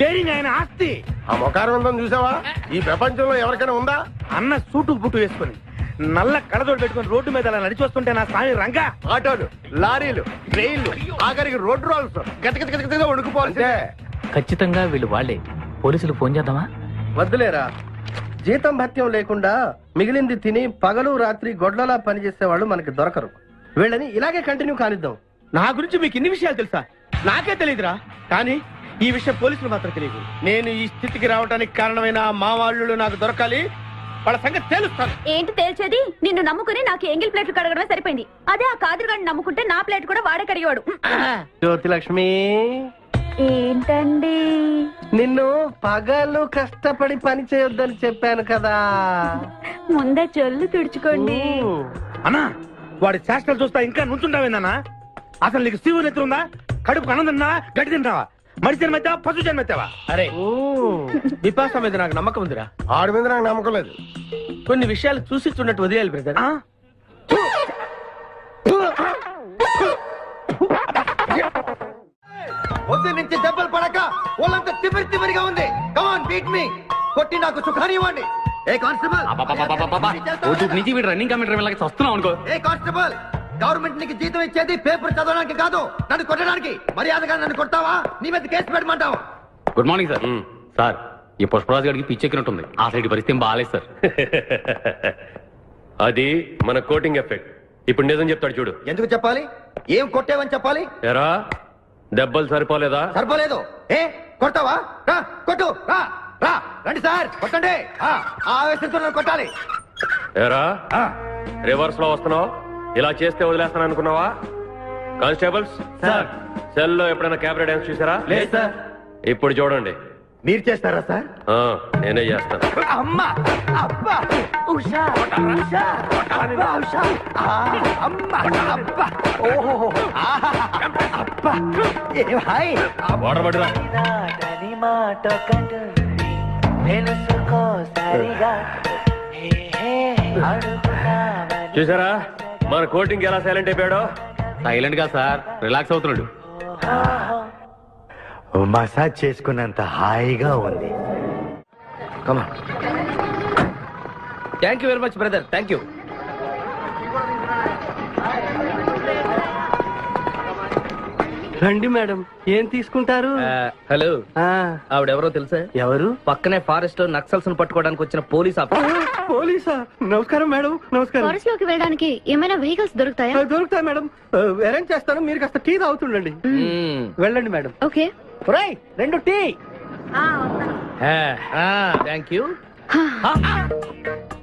డైరింగ్ అయిన ఆస్తి. ఆ మొకారం ఉందని చూసావా? ఈ ప్రపంచంలో ఎవరికైనా ఉందా? అన్న సూటు బుట్టు వేసుకుని నల్ల కళ్ళజోడు పెట్టుకుని రోడ్డు మీద అలా నడిచి వస్తుంటే నా స్వామి రంగా. ఆటోలు, లారీలు, ట్రైన్లు, ఆఖరికి రోడ్ రోల్స్ గతగతగతగా ఉడుకుపోవాలంటే ఖచ్చితంగా వీళ్ళు వాళ్ళే. పోలీసులు ఫోన్ చేద్దామా? వద్దులేరా. జీతం భత్యం లేకుండా మిగిలింది తిని పగలు రాత్రి గొడ్లలా పనిచేసే వాళ్ళు మనకి దొరకరు. వీళ్ళని ఇలాగే కంటిన్యూ కానిద్దాం. నా గురించి మీకు ఇన్ని విషయాలు తెలుసా? నాకే తెలియదురా. కానీ ఈ విషయం పోలీసులు మాత్రం తెలియదు. నేను ఈ స్థితికి రావడానికి కారణమైన మా వాళ్ళు నాకు దొరకాలి. వాళ్ళ సంగతి తెలుస్తాను. ఏంటి తేల్చేది? నిన్ను నమ్ముకుని నాకు ఎంగిల్ ప్లేట్లు కడగడమే సరిపోయింది. అదే ఆ కాదురుగాడిని నమ్ముకుంటే నా ప్లేట్ కూడా వాడే కడిగేవాడు. జ్యోతి లక్ష్మి, ఏంటండి? నిన్ను పగలు కష్టపడి పని చేయొద్దని చెప్పాను కదా. ముందే చొల్లు తుడుచుకోండి. అన్నా, వాడి చేష్టలు చూస్తా ఇంకా నుంచుంటావేందన్నా? అసలు నీకు శివుని ఎత్తుందా? కడుపు అన్నం తిన్నా, గడ్డి తింటావా? మనిషి జన్మెత్తావా, పశు జన్మెత్తావా? అరే, విపాస మీద నాకు నమ్మకం ఉందిరా. ఆడి మీద నాకు నమ్మకం లేదు. కొన్ని విషయాలు చూసి చూడట్టు వదిలేయాలి బ్రదర్. పొద్దు నుంచి దెబ్బలు పడక వాళ్ళంతా తిమిరిగా ఉంది. కమాన్ బీట్ మీ, కొట్టి నాకు సుఖాన్ని ఇవ్వండి. ఏ కానిస్టేబుల్, నుంచి వీడు రన్నింగ్ కమిటర్ వెళ్ళక వస్తున్నావు అనుకో. ఏ కానిస్టేబుల్, గవర్నమెంట్ నీకు జీతం ఇచ్చేది పేపర్ చదవడానికి కాదు, నన్ను కొట్టడానికి. మర్యాదగా నన్ను కొడతావా, నీ మీద కేసు పెట్టమంటావా? Good morning sir. సార్, ఈ పుష్పరాజు గారికి పిచ్చెక్కినట్టుంది. ఆ సైడ్ పరిస్థితి బాగాలేదు సార్. అది మన కోటింగ్ ఎఫెక్ట్. ఇప్పుడు నిజం చెప్తాడు చూడు. ఎందుకు చెప్పాలి? ఏం కొట్టేవని చెప్పాలి? ఎరా దెబ్బలు సరిపోలేదా? సరిపోలేదు. ఏ కొడతావా? రా కొట్టు. రా రా రండి సార్ కొట్టండి. ఆవేశంతో నన్ను కొట్టాలి. ఎరా రివర్స్ లో వస్తున్నావు. ఇలా చేస్తే వదిలేస్తాను అనుకున్నావా? కానిస్టేబుల్స్ సెల్ లో ఎప్పుడైనా కెమెరా డాన్స్ చూసారా? లేదు సార్. ఇప్పుడు చూడండి. మీరు చేస్తారా సార్? నేనే చేస్తాను. అమ్మా అబ్బా ఉషా ఉషా అబ్బా ఉషా అమ్మా అబ్బా ఓహో అబ్బా ఏ హాయ్ వాటర్ పట్టురా. మాట కంటు తెలుసుకో సరిగా చూసారా మన కోటింగ్ ఎలా సైలెంట్ అయిపోయాడో? సైలెంట్ గా సార్, రిలాక్స్ అవుతున్నాడు. మసాజ్ చేసుకున్నంత హాయిగా ఉంది. Thank you very much brother, thank you. రండి మేడం, ఏం తీసుకుంటారు? హలో, ఆవిడెవరో తెలుసా? ఎవరు? పక్కనే ఫారెస్ట్ లో నక్సల్స్ పట్టుకోవడానికి వచ్చిన పోలీస్ ఆఫీసర్. పోలీసా? నమస్కారం మేడం. నమస్కారం. ఫారెస్ట్ లోకి వెళ్ళడానికి ఏమైనా వెహికల్స్ దొరుకుతాయా? దొరుకుతాయి మేడం, అరేంజ్ చేస్తాను. మీరు కాస్త టీ తాగుతుండండి. వెళ్ళండి madam. Okay. 2 tea. Thank you.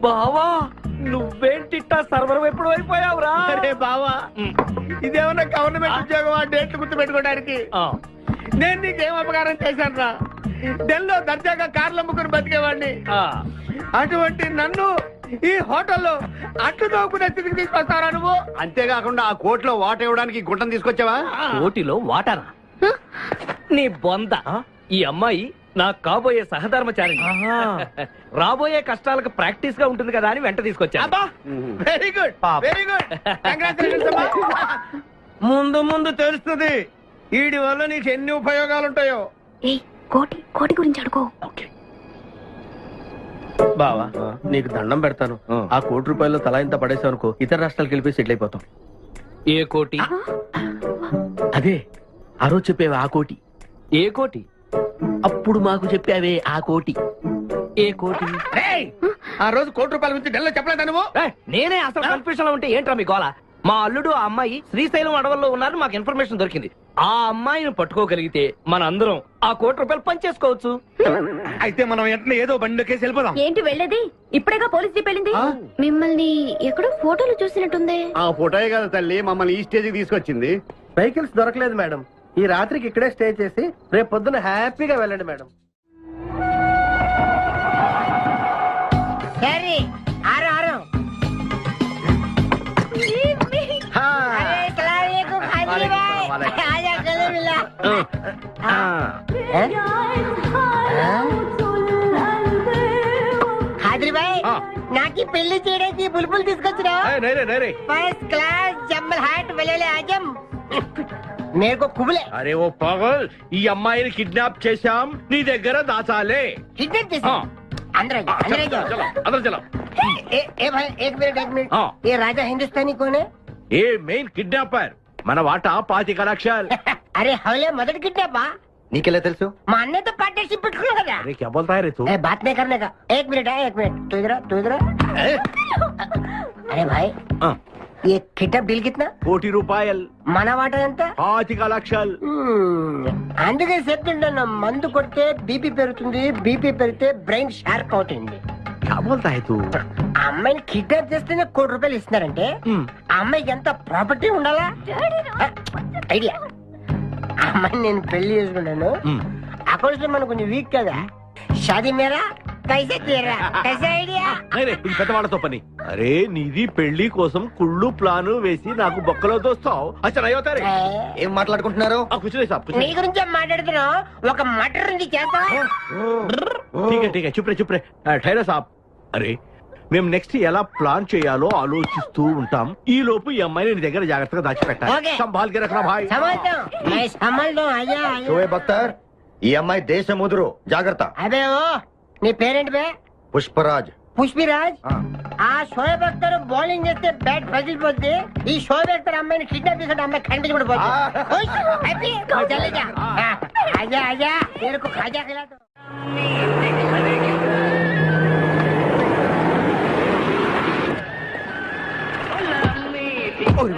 బావా నువ్వేంటిట్టా సర్వర్ ఎప్పుడు అయిపోయావురా? అరే బావా, ఇదేమన్నా గవర్నమెంట్ ఉద్యోగం? డేట్లు గుర్తు పెట్టుకోవడానికి నేను నీకేం అపకారం చేశాను రా? ఢిల్లీలో దర్జాగా కార్లు అమ్ముకుని బతికేవాడిని. అటువంటి నన్ను ఈ హోటల్లో అట్లు దోకునే స్థితికి తీసుకొస్తారా నువ్వు? అంతేకాకుండా ఆ కోట్లో వాట ఇవ్వడానికి గుంటను తీసుకొచ్చావా? కోటిలో వాటారా? నీ బొంద. ఈ అమ్మాయి నాకు కాబోయే సహధర్మచారి. రాబోయే కష్టాలకు ప్రాక్టీస్ గా ఉంటుంది కదా అని వెంట తీసుకొచ్చా. Very good, very good. ముందు ముందు తెలుస్తుంది వీడి వల్ల నీకు ఎన్ని ఉపయోగాలు ఉంటాయో. కోటి కోటి గురించి అడుకో. బావా నీకు దండం పెడతాను. ఆ ₹1 తలా ఇంత పడేసావు అనుకో, ఇతర రాష్ట్రాలకు వెళ్ళిపోయి సెటిల్ అయిపోతాం. ఏ కోటి? అదే ఆ రోజు చెప్పేవే ఆ కోటి. ఏ కోటి? అప్పుడు మాకు చెప్పావే ఆ కోటి. ఏ కోటి? ఆ రోజు ₹1 గురించి ఢిల్లీలో చెప్పలేదా నువ్వు? నేనే అసలు కన్ఫ్యూజన్ లో ఉంటే ఏంట్రా మీ గోల? మా అల్లుడు ఆ అమ్మాయి శ్రీశైలం అడవుల్లో ఉన్నారు, మాకు ఇన్ఫర్మేషన్ దొరికింది. ఆ అమ్మాయిని పట్టుకోగలిగితే మన అందరం ఆ ₹1 పనిచేసుకోవచ్చు. అయితే మనం ఎట్లా ఏదో బండికేసి వెళ్ళిపోదాం. ఏంటి వెళ్ళేది? ఇప్పుడేగా పోలీస్ జీప్ వెళ్ళింది. మిమ్మల్ని ఎక్కడో ఫోటోలు చూసినట్టుంది. ఆ ఫోటోయే కదా తల్లి మమ్మల్ని ఈ స్టేజ్ కి తీసుకొచ్చింది. వెహికల్స్ దొరకలేదు మేడం. ఈ రాత్రికి ఇక్కడే స్టే చేసి రేపు పొద్దున హ్యాపీగా వెళ్ళండి మేడం. నాకు పెళ్లి చేయడానికి బుల్బుల్ తీసుకొచ్చినా? ఫస్ట్ క్లాస్ జమ్మల్ హాట్ వెళ్ళలే ఆజం మేరకు కుబులే. అరే ఓ పాగల్, ఈ అమ్మాయిని కిడ్నాప్ చేశాం, నీ దగ్గర దాచాలే. కిడ్నాప్ చేశాం? अंदर चलो। ए भाई एक मिनट ये राजा हिंदुस्तानी कौन है? ये मेन किडनैपर మన వాటా 25 లక్షలు. अरे हवले मदद किडनैपा నీకెలా తెలుసు? మా అన్నతో పార్ట్నర్షిప్ పెట్టుకున్నా కదా. अरे क्या बोलता है रे तू? बात नहीं करने का. एक मिनट तू इधर अरे भाई ये किडनैप डील कितना? ₹1 మన వాటా ఎంత? 25 లక్షలు. అందుకే చెప్తుంటాను, మందు కొడితే బీపీ పెరుగుతుంది, బీపీ పెరిగితే బ్రెయిన్ షార్ప్ అవుతుంది. क्या बोलता है तू? అమ్మాయిని కిడ్నాప్ చేస్తేనే ₹1 ఇస్తున్నారంటే ఆ అమ్మాయికి ఎంత ప్రాపర్టీ ఉండాలా? ఐడియా. అమ్మాయిని నేను పెళ్లి చేసుకున్నాను, అకౌంట్స్ మనం కొంచెం వీక్ కదా. షాదీ మేరా కైసే తీరా కైసే ఐడియా? ఇది పెద్దవాళ్ళతో పని. అరే నీది పెళ్లి కోసం కుళ్ళు ప్లాను వేసి నాకు బొక్కలో దోస్తావు. అచ్చరే ఏం మాట్లాడుకుంటున్నారు? నీ గురించే మాట్లాడుతున్నావు. ఒక మటర్ ఉంది చేస్తా. చుప్రే ఠైరా సాబ్. అరే మేము నెక్స్ట్ ఎలా ప్లాన్ చేయాలో ఆలోచిస్తూ ఉంటాం. ఈ లోపు ఈ అమ్మాయిని నీ దగ్గర జాగ్రత్తగా దాచిపెట్టాలి. సంభాల్కి రఖనా భాయ్. షోయబ్ అఖ్తర్, ఈ అమ్మాయి దేశ ముదురు, జాగ్రత్త. అదే నీ పేరేంటి బే? పుష్పరాజ్. పుష్పిరాజ్? ఆ షోయబ్ అఖ్తర్ బౌలింగ్ చేస్తే బ్యాట్ పగిలిపోద్ది. ఈ షోయబ్ అఖ్తర్ అమ్మాయిని కిడ్నాప్ చేసిన అమ్మాయి కనిపించబడిపోద్ది. ఆజా तेरे खाजा खिला दो.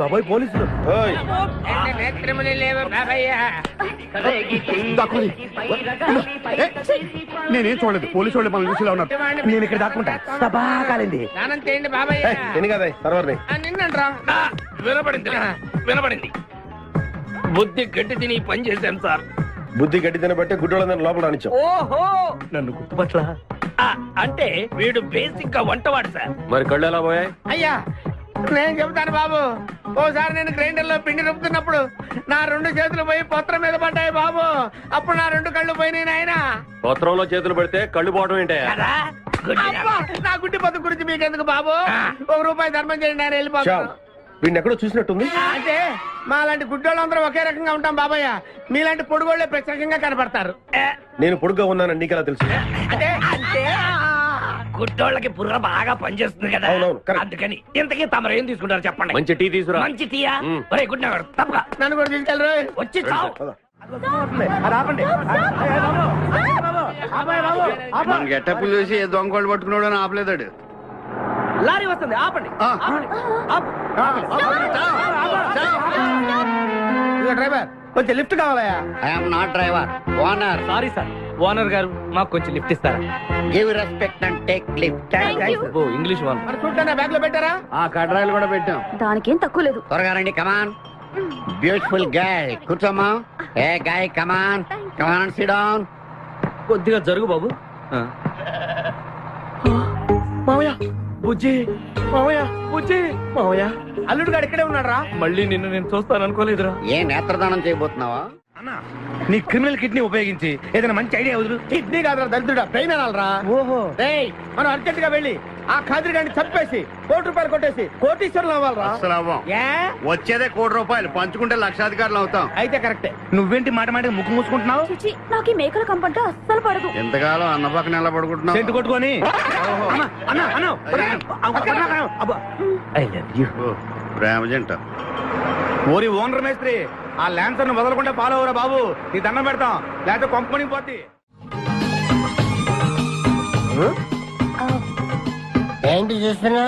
బాబోయ్ పోలీసులు నేనేం చూడలేదు పోలీసు వాళ్ళు మనం చూసిలా ఉన్నారు. నేను ఇక్కడ దాక్కుంటా సభా కాలింది వినపడింది బుద్ధి గట్టి తిని పని చేశాను సార్. బుద్ధి గడ్డి తినబట్టే గుడ్డోళ్ళని లోపల రానిచ్చాం. ఓహో నన్ను గుర్తుపట్ల అంటే వీడు బేసిక్ గా వంటవాడు సార్. మరి కళ్ళు ఎలా పోయాయి? అయ్యా నేను చెబుతాను బాబు. ఓసారి నేను గ్రైండర్ లో పిండి రుబ్బుతున్నప్పుడు నా 2 చేతులు పోయి పొత్రం మీద పడ్డాయి బాబు. అప్పుడు నా 2 కళ్ళు పోయినాయి నాయన. పత్రంలో చేతులు పెడితే కళ్ళు పోవడం ఏంటే? నా గుడ్డి బతుకు గురించి మీకెందుకు బాబు? ₹1 ధర్మం చేయండి, ఆయన వెళ్ళిపోతాను. వీడిని ఎక్కడో చూసినట్టుంది. అంటే మా లాంటి గుడ్డోళ్ళందరూ ఒకే రకంగా ఉంటాం బాబయ్య. మీలాంటి పొడుగోళ్లే ప్రత్యేకంగా కనపడతారు. నేను పొడుగ్గా ఉన్నానని నీకెలా తెలుసు? అంటే గుడ్డోళ్ళకి బుర్ర బాగా పనిచేస్తుంది కదా, అందుకని. ఇంతకీ తమరు ఏం తీసుకుంటారు చెప్పండి. మంచి టీ తీసుకురా. మంచి టీయా? ఒరే గుడ్ నగర్ తప్పగా నన్ను కూడా తీసుకెళ్ళరు. వచ్చి చావు. మన గెటప్పులు చూసి ఏ దొంగోళ్ళు పట్టుకున్నాడు అని ఆపలేదాడు. లారీ వస్తుంది, ఆపండి. డ్రైవర్ కొంచెం లిఫ్ట్ కావాలయా? I'm not driver, owner. Sorry sir, owner గారు మాకు కొంచెం లిఫ్ట్ ఇస్తారా? Give respect and take lift. English one. మరి చూడండి బ్యాగ్ లో పెట్టారా? కడ్రాయిలు కూడా పెట్టాం. దానికేం తక్కువ లేదు. త్వరగా రండి, కమాన్. బ్యూటిఫుల్ గర్ల్, కూర్చోమ్మా. ఏ గాయ్, కమాన్ కమాన్, సిట్ డౌన్. కొద్దిగా జరుగు బాబు. మావయ్య బుజ్జి, మావయ్య బుజ్జి, మావయ్య అల్లుడు గారు ఇక్కడే ఉన్నాడు రా. మళ్ళీ నిన్ను నేను చూస్తాను అనుకోలేదురా. ఏ నేత్రదానం చేయబోతున్నావా? నీ క్రిమినల్ కిడ్నీ ఉపయోగించి ఏదైనా మంచి ఐడియా వదులు. కిడ్నీ కాదురా దరిద్రుడా, బ్రెయిన్ అనాలరా. ఓహో, మనం అర్జెంట్ గా వెళ్ళి ఆ ఖాద్రి గారిని చంపేసి ₹1 కొట్టేసి కోటీశ్వరులు అవ్వాలరా. అసలు అవ్వం. వచ్చేదే ₹1 పంచుకుంటే లక్షాధికారులు అవుతాం. అయితే కరెక్టే. నువ్వేంటి మాట మాట ముక్కు మూసుకుంటున్నావు? నాకు ఈ మేకల కంపంటే అస్సలు పడదు. ఎంతకాలం అన్న పక్కన ఎలా పడుకుంటున్నావు? సెంటు కొట్టుకొని. ప్రేమ జంట. ఓరి ఓనర్ మేస్త్రి, ఆ ల్యాన్సర్ ను వదలకుండా ఫాలో అవరా బాబు. నీ దండం పెడతాం, లేకపోతే కొంపని పోద్ది. ఏంటి చూస్తున్నా?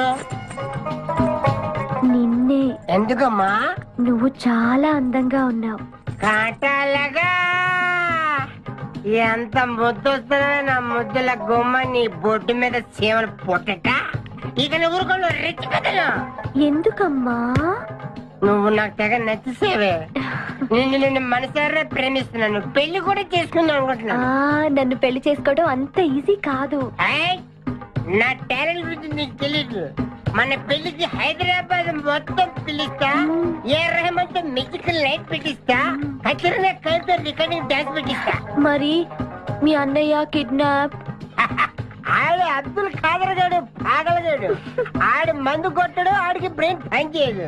నిన్నే. ఎందుకమ్మా? నువ్వు చాలా అందంగా ఉన్నావు. కాటాలగా ఎంత ముద్దు వస్తున్నా నా ముద్దుల గుమ్మ నీ బొడ్డు మీద చీమలు పొట్టట. ఇక నువ్వు ఊరుకోను రెచ్చి పెద్దలు. ఎందుకమ్మా? నువ్వు నాకు తెగ నచ్చేసేవే. నిన్ను మనసారా ప్రేమిస్తున్నాను, పెళ్లి కూడా చేసుకుందాం అనుకుంటున్నాను. నన్ను పెళ్లి చేసుకోవడం అంత ఈజీ కాదు. నా టాలెంట్ గురించి నీకు తెలీదు. మన పెళ్లికి హైదరాబాద్ మొత్తం పిలుస్తా, ఏ రెహమాన్ తో మ్యూజికల్ నైట్ పెట్టిస్తా, ఖచ్చితంగా కలితో రికార్డింగ్ డాన్స్ పెట్టిస్తా. మరి మీ అన్నయ్య కిడ్నాప్? ఆడు అబ్దుల్ ఖాదర్ గాడు పాగలగాడు. ఆడు మందు కొట్టడు, ఆడికి బ్రెయిన్ పనిచేయదు.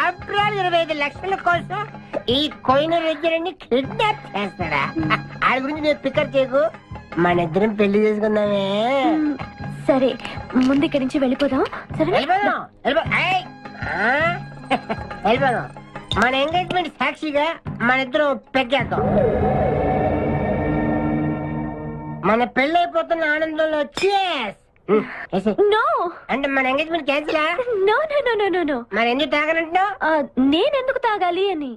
ఆఫ్టర్ ఆల్ 25 లక్షల కోసం ఈ కోయిన రెడ్డిని కిడ్నాప్ చేస్తాడా? ఆడి గురించి నేను పికర్ చేయకు, మన ఇద్దరం పెళ్లి చేసుకుందామే. సరే, ముందు ఇక్కడి నుంచి వెళ్ళిపోదాం. సరే వెళ్ళిపోదాం. మన ఎంగేజ్మెంట్ సాక్షిగా మన ఇద్దరం పెగ్గేద్దాం. మన పెళ్ళైపోతున్న ఆనందంలో నో అంటే మన engagement cancel. No no no no no no. మరి ఎందుకు తాగనంటున్నావు? నేనెందుకు తాగాలి అని.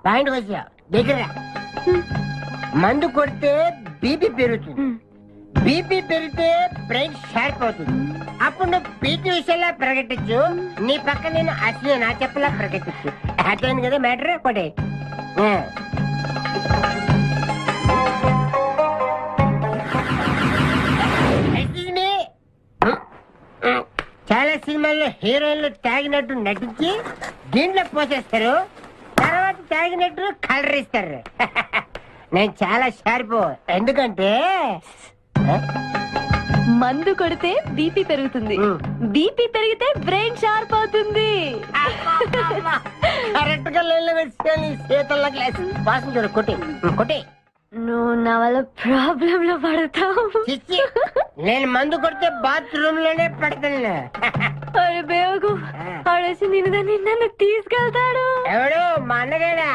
పాయింట్ వచ్చా దగ్గర. మందు కొడితే బీపీ పెరుగుతుంది, బీపీ పెరిగితే బ్రెయిన్ షార్ప్ అవుతుంది. అప్పుడు నువ్వు పీటీ విషయంలో ప్రకటించు, నీ పక్క నేను అసలు నా చెప్పలా ప్రకటించు. అర్థమైంది కదా మ్యాటర్? ఒకటి చాలా సినిమాల్లో హీరోయిన్లు తాగినట్టు నటించి దీంట్లో పోసేస్తారు, తర్వాత తాగినట్టు కలర్ ఇస్తారు. నేను చాలా షార్ప్, ఎందుకంటే మందు కొడితే బీపీ పెరుగుతుంది, బీపీ పెరిగితే బ్రెయిన్ షార్ప్ అవుతుంది. కరెక్ట్ గా చేతుల్లో గ్లాస్ వాసన చూడు. కొట్టి కొట్టి. నువ్వు నా వల్ల ప్రాబ్లం లో పడతావు. నేను మందు కొడితే బాత్రూమ్ లోనే పడతాను. అరే బేవకు, ఆడేసి నన్ను తీసుకెళ్తాడు. ఎవడు? మా అన్నగాడా?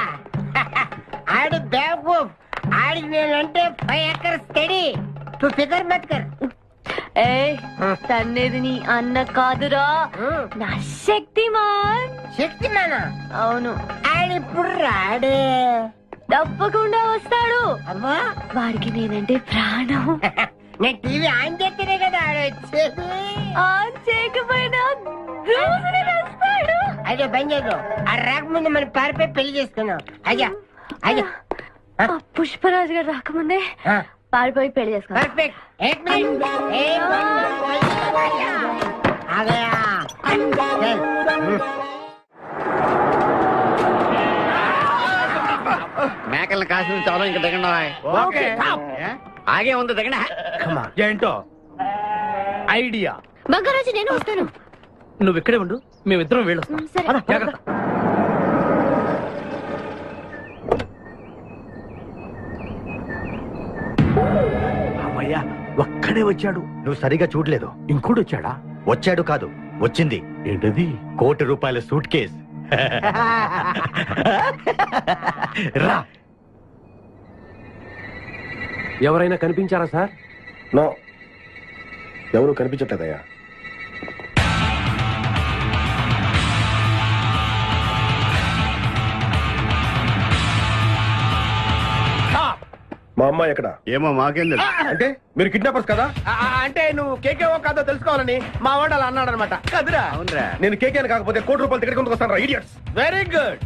ఆడు బేవకు. ఆడికి నేనంటే 5 acres స్టడీ. తు ఫికర్ మత్ కర్. ఏ తన్నేది నీ అన్న కాదురా నా శక్తిమాన్. శక్తిమానా? అవును. ఆడిప్పుడు రాడే. తప్పకుండా వస్తాడు. అమ్మా వాడికి నేనంటే ప్రాణం. నేను టీవీ ఆన్ చేస్తేనే కదా ఆడ వచ్చేది. ఆన్ చేయకపోయినా దూసుని వస్తాడు. అయ్యో బంద్ చేద్దాం. ఆ రాకముందు మనం పారిపోయి పెళ్లి చేసుకున్నాం. అయ్యా అయ్యా పుష్పరాజు గారు రాకముందే పారిపోయి పెళ్లి చేసుకున్నాం. పర్ఫెక్ట్. एक मिनट आ गया. మేకల్ని కాసి చాలు ఇంకా దిగండి. ఆగే ఉంది దిగండి. ఏంటో ఐడియా. బంగారాజు నేను వస్తాను. నువ్వు ఇక్కడే ఉండు, మేమిద్దరం వెళ్ళొస్తాం. సరే. జాగ్రత్త. అమ్మయ్యా ఒక్కడే వచ్చాడు. నువ్వు సరిగా చూడలేదు. ఇంకోటి వచ్చాడా? వచ్చాడు కాదు, వచ్చింది. ఏంటది? ₹1,00,00,000 సూట్ కేస్. రా. ఎవరైనా కనిపించారా సార్? నో, ఎవరు కనిపించట్లేదయ్యా. మా అమ్మాయి ఎక్కడ? ఏమో మాకేం తెలుసు. అంటే మీరు కిడ్నాపర్స్ కదా? అంటే నువ్వు కేకేఓ కాదో తెలుసుకోవాలని మా వాడు అలా అన్నాడు అనమాట. కదురా? నేను కేకేని కాకపోతే ₹1,00,00,000 టికెట్ కొనుక్కొస్తాను. ఇడియట్స్. Very good.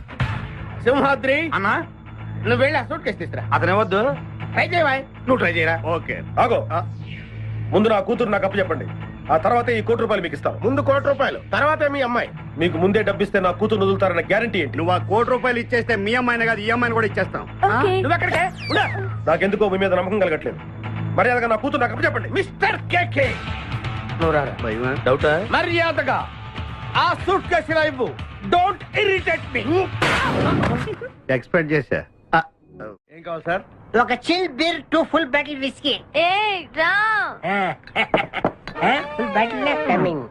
సింహాద్రి అన్నా, నువ్వు వెళ్ళి ఆ సూట్ కేసు తీసుకురా. అతనే వద్దు. ట్రై చేయవా? నువ్వు ట్రై చేయరా? ఓకే. ఆగో. ముందు నా కూతురు నాకు అప్పు చెప్పండి. ఆ తర్వాత ఈ ₹1,00,00,000 మీకు ఇస్తాను. ముందు ₹1,00,00,000, తర్వాత మీ అమ్మాయి. మీకు ముందే డబ్బిస్తే నా కూతురు వదులుతారన్న గ్యారంటీ ఏంటి? నువ్వు ఆ ₹1,00,00,000 ఇచ్చేస్తే మీ అమ్మాయిని కాదు ఈ అమ్మాయిని కూడా ఇచ్చేస్తాం. నువ్వు ఎక్కడికే? నాకెందుకో మీ మీద నమ్మకం కలగట్లేదు. మర్యాదగా నా కూతురు నాకు అప్పు చెప్పండి. మిస్టర్ కేకే, నువ్వు రారా. డౌటా? మర్యాదగా ఆ సూట్ కేసు ఇలా ఇవ్వు. Don't irritate me. ఎక్స్పెక్ట్ చేశా. ఏం కావాలి సార్? ఒక chill beer, 2 full bottle whisky. ఏ రా. Full bottle coming.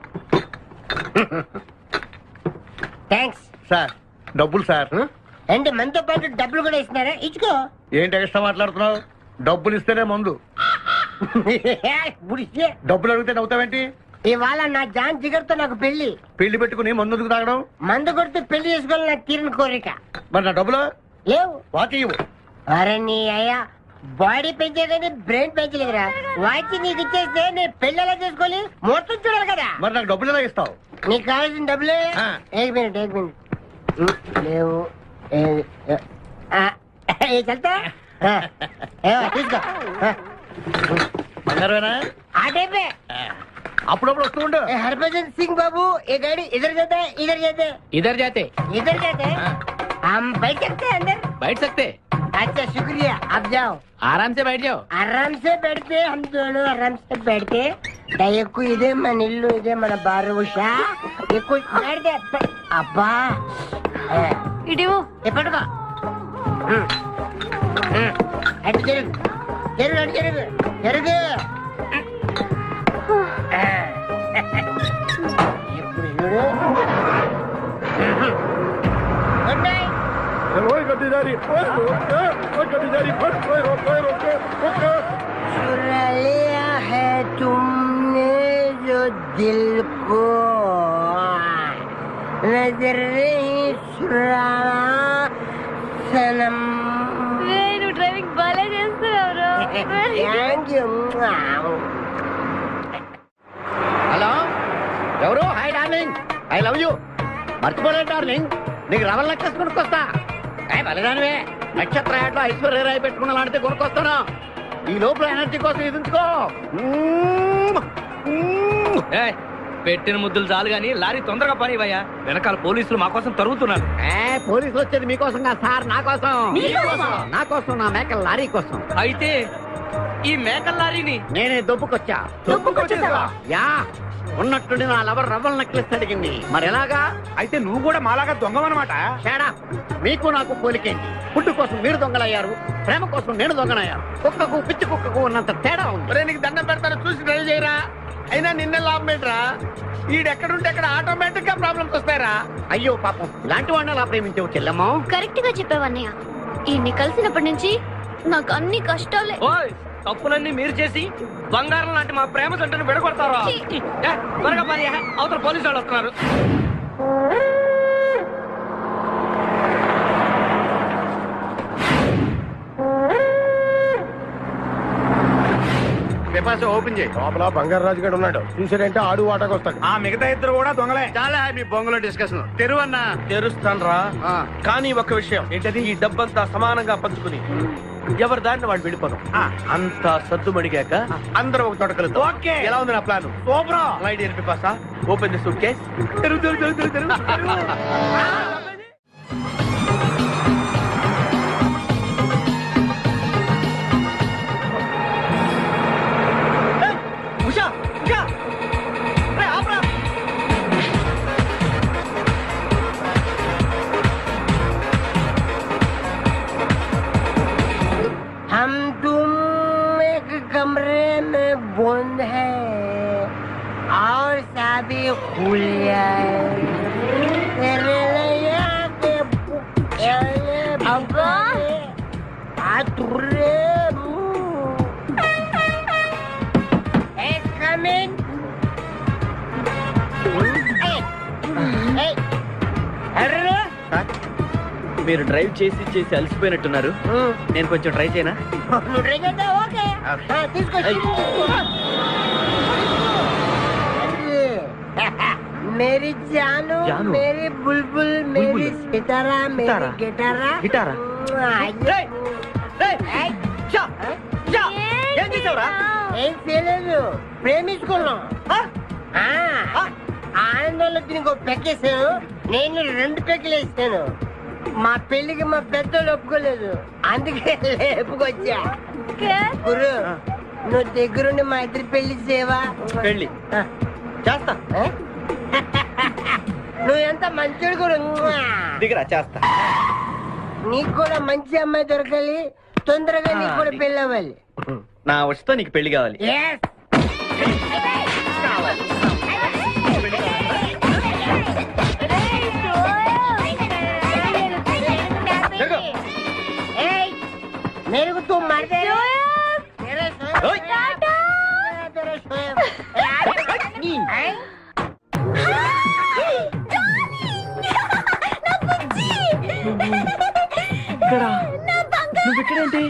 Thanks sir డబ్బులు సార్. అంటే మనతో పాటు డబ్బులు కూడా ఇస్తున్నారా? ఇచ్చుకో. ఏంటి ఎక్స్ట్రా మాట్లాడుతున్నావు? డబ్బులు ఇస్తేనే మందు. బుడిసే. డబ్బులు అడిగితే నవ్వుతావేంటి? ఇవాళ నా జాన్ జిగర్తో నాకు పెళ్లి. పెళ్లి పెట్టుకుని మందుకు తాగడం? మందు కొడితే పెళ్లి చేసుకోవాలి నాకు తీరిన కోరిక. మరి నా డబ్బులు లేవు. వాకి ఇవ్వు. అరే నీ అయ్యా బాడీ పెంచే కానీ బ్రెయిన్ పెంచలేదురా. వాచి నీకు ఇచ్చేస్తే నేను పెళ్లి ఎలా చేసుకోవాలి? మొత్తం చూడాలి కదా. మరి నాకు డబ్బులు ఎలా ఇస్తావు? నీకు కావాల్సిన డబ్బులే. ఏక్ మినిట్ లేవు. చల్తా తీసుకో. బంగారమేనా? ఆ టైపే. అప్పుడప్పుడు వస్తూ ఉండు. हरभजन सिंह बाबू ये गाड़ी इधर जाता है, इधर जाते हैं, इधर जाते हम बैठ सकते हैं अंदर? बैठ सकते. अच्छा शुक्रिया, आप जाओ. आराम से बैठ जाओ. आराम से बैठते हम दोनों आराम से बैठते. दयकु इधे मन इल्लू इधे मन बारुषा ये कुछ बैठ दे अब्बा ఇడివో ये पटका अट जरुग जरुग जरुग जरुग गुड नाइट. चुरा लिया है तुमने जो दिल को, नजर नहीं चुराना सनम. నువ్వు డ్రైవింగ్ బాగా చేస్తున్నావు. Thank you. హలో, ఎవరు? Hi darling, I love you. మర్చిపోలేదు డార్లింగ్, నీకు రవల్ నెక్లెస్ కొనుక్కొస్తా. బలిదానివే, నక్షత్ర యాడ్లో ఐశ్వర్యరాయ్ పెట్టుకున్న లాంటిది కొనుక్కొస్తాను. ఈ లోపల ఎనర్జీ కోసం ఎదుర్కో. పెట్టిన ముద్దులు చాలు గాని లారీ తొందరగా పని ఇవ్వయ్యా. వెనకాల పోలీసులు మా కోసం తరుగుతున్నారు. పోలీసులు వచ్చేది మీకోసం కాదు సార్, నా కోసం. నా కోసం, నా మేకల లారీ కోసం. అయితే ఈ మేకల లారీని నేనే దొప్పుకొచ్చా. యా, ఉన్నట్టుండి నా లవర్ రవ్వల్ నెక్లెస్ అడిగింది. మరి ఎలాగా? అయితే నువ్వు కూడా మాలాగా దొంగవన్నమాట. తేడా మీకు నాకు పోలికేంటి? ఫుడ్ కోసం మీరు దొంగలయ్యారు, ప్రేమ కోసం నేను దొంగనయ్యాను. కుక్కకు పిచ్చి కుక్కకు ఉన్నంత తేడా ఉంది. నీకు దండం పెడతాను, చూసి డ్రైవ్ చేయరా. అయినా నిన్న లాభం ఏంట్రా? ఈడెక్కడుంటే అక్కడ ఆటోమేటిక్ గా ప్రాబ్లమ్స్ వస్తాయరా. అయ్యో పాపం, ఇలాంటి వాడిని అలా ప్రేమించావు చెల్లెమ్మా. కరెక్ట్ గా చెప్పావన్నయ్య. ఈయన్ని కలిసినప్పటి నుంచి నాకు అన్ని కష్టాలే. తప్పులన్నీ మీరు చేసి బంగారం లాంటి మా ప్రేమ జంటను విడగొడతారా? త్వరగా పని, అవతల పోలీసు వాళ్ళు వస్తున్నారు. ఓపెన్ చేయి. లోపల బంగారు రాజు గారు ఉన్నాడు. చూసాడంటే ఆడు వాటకు వస్తాడు. ఆ మిగతా ఇద్దరు కూడా దొంగలే. చాలా మీ బొంగులో డిస్కషన్. తెరువన్నా. తెరుస్తాను రా. కానీ ఒక్క విషయం ఏంటది, ఈ డబ్బంతా సమానంగా పంచుకుని ఎవరి దారిని వాడు వెళ్ళిపోదాం. అంతా సద్దుమడిగాక అందరూ ఒక తోట కలుద్దాం. ఓకే. ఎలా ఉంది నా plan? Super. My dear పిపాసా, open the suit case. हम तुम एक कमरे में बंद है और सभी खुल जाए तेरे लिए के अब्बा आतुरे एक कमिंग మీరు డ్రైవ్ చేసి చేసి అలసిపోయినట్టున్నారు. నేను కొంచెం ట్రై చేయనా? నువ్వు ట్రై చేద్దా? ఓకే తీసుకో. मेरी जानू, मेरी बुलबुल, मेरी सितारा, मेरी गिटारा. ఏం చేయలేదు, ప్రేమించుకున్నాం. ఆనందంలో దీనికి ఒక పెక్కేసాను, నేను 2 పెక్కలు వేసాను. మా పెళ్లికి మా పెద్దలు ఒప్పుకోలేదు, అందుకే లేపుకొచ్చా. గురు, నువ్వు దగ్గరుండి మా ఇద్దరి పెళ్లి చేయవా? పెళ్లి చేస్తా. నువ్వు ఎంత మంచోడు గురు. దిగరా, చేస్తా. నీకు కూడా మంచి అమ్మాయి దొరకాలి, తొందరగా నీకు కూడా పెళ్లి అవ్వాలి. నా వచ్చుతో నీకు పెళ్లి కావాలి. मेरे को तुम मार दे నువ్వెక్కడేంటి?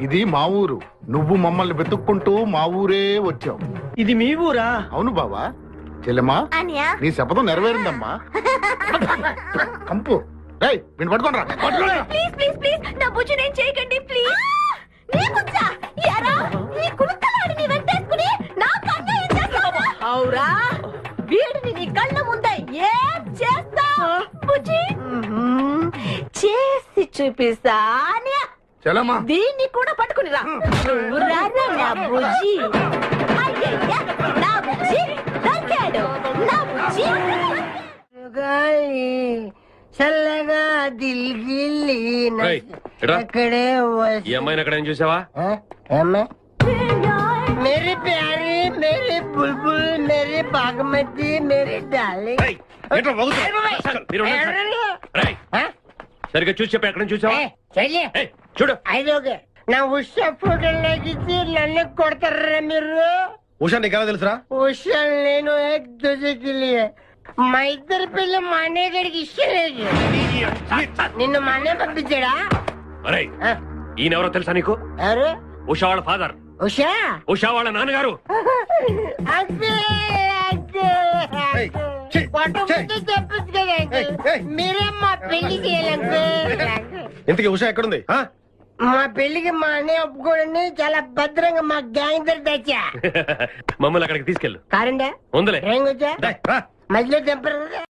ఇది మా ఊరు. నువ్వు మమ్మల్ని వెతుక్కుంటూ మా ఊరే వచ్చావు. ఇది మీ ఊరా? అవును బావా. చెల్లెమ్మా, నీ శపథం నెరవేరిందమ్మా. కంపు రేయ్, వీడిని పట్టుకోండి రా. ప్లీజ్ ప్లీజ్ ప్లీజ్ నా బుజ్జి నేను చేయకండి ప్లీజ్. నీకొచ్చా యారా ఈ కుడుకలాడిని వెంటేసుకుని నా కన్ను చేస్తావా? అవురా, వీడిని నీ కళ్ళ ముందే ఏం చేస్తా బుజ్జి? చేసి చూపిస్తానే. చెల్లెమ్మా, దీన్ని కూడా పట్టుకుని రా. నువ్వు రారా నా బుజ్జి. అయ్యయ్య, నా బుజ్జి దొరికాడు. నా బుజ్జి చల్లగా దిల్గిల్లి అక్కడే ఈ అమ్మాయిని అక్కడ ఏం చూసావా? मेरी प्यारी, मेरी बुलबुल, मेरी बागमती, मेरी डार्लिंग. సరిగ్గా చూసి చెప్పి ఎక్కడ చూసావా? చూడు. ఐదోగే నా ఉషా ఫోటో లాగిచ్చి నన్ను కొడతారా మీరు? ఉషా నీకు ఎలా తెలుసురా? ఉషా నేను ఏక్ దూజేకి లియే. మా ఇద్దరి పిల్ల మా అన్నయ్య గడికి ఇష్టం లేదు. నిన్ను మా అన్నయ్య పంపించాడా? ఈయనెవరో తెలుసా నీకు? ఎవరు? ఉషా వాళ్ళ ఫాదర్. ఉషా? ఉషా వాళ్ళ నాన్నగారు. చెప్పచ్చు కదా, మీరే మా పెళ్లి చేయాలంటే. ఇంతకీ ఉషా ఎక్కడుంది? మా పెళ్లికి మా అన్నయ్య ఒప్పుకోండి, చాలా భద్రంగా మా గ్యాంగ్ దగ్గర తెచ్చా. మమ్మల్ని అక్కడికి తీసుకెళ్ళు. కారండా ఉందలే. మధ్యలో తెంపరు.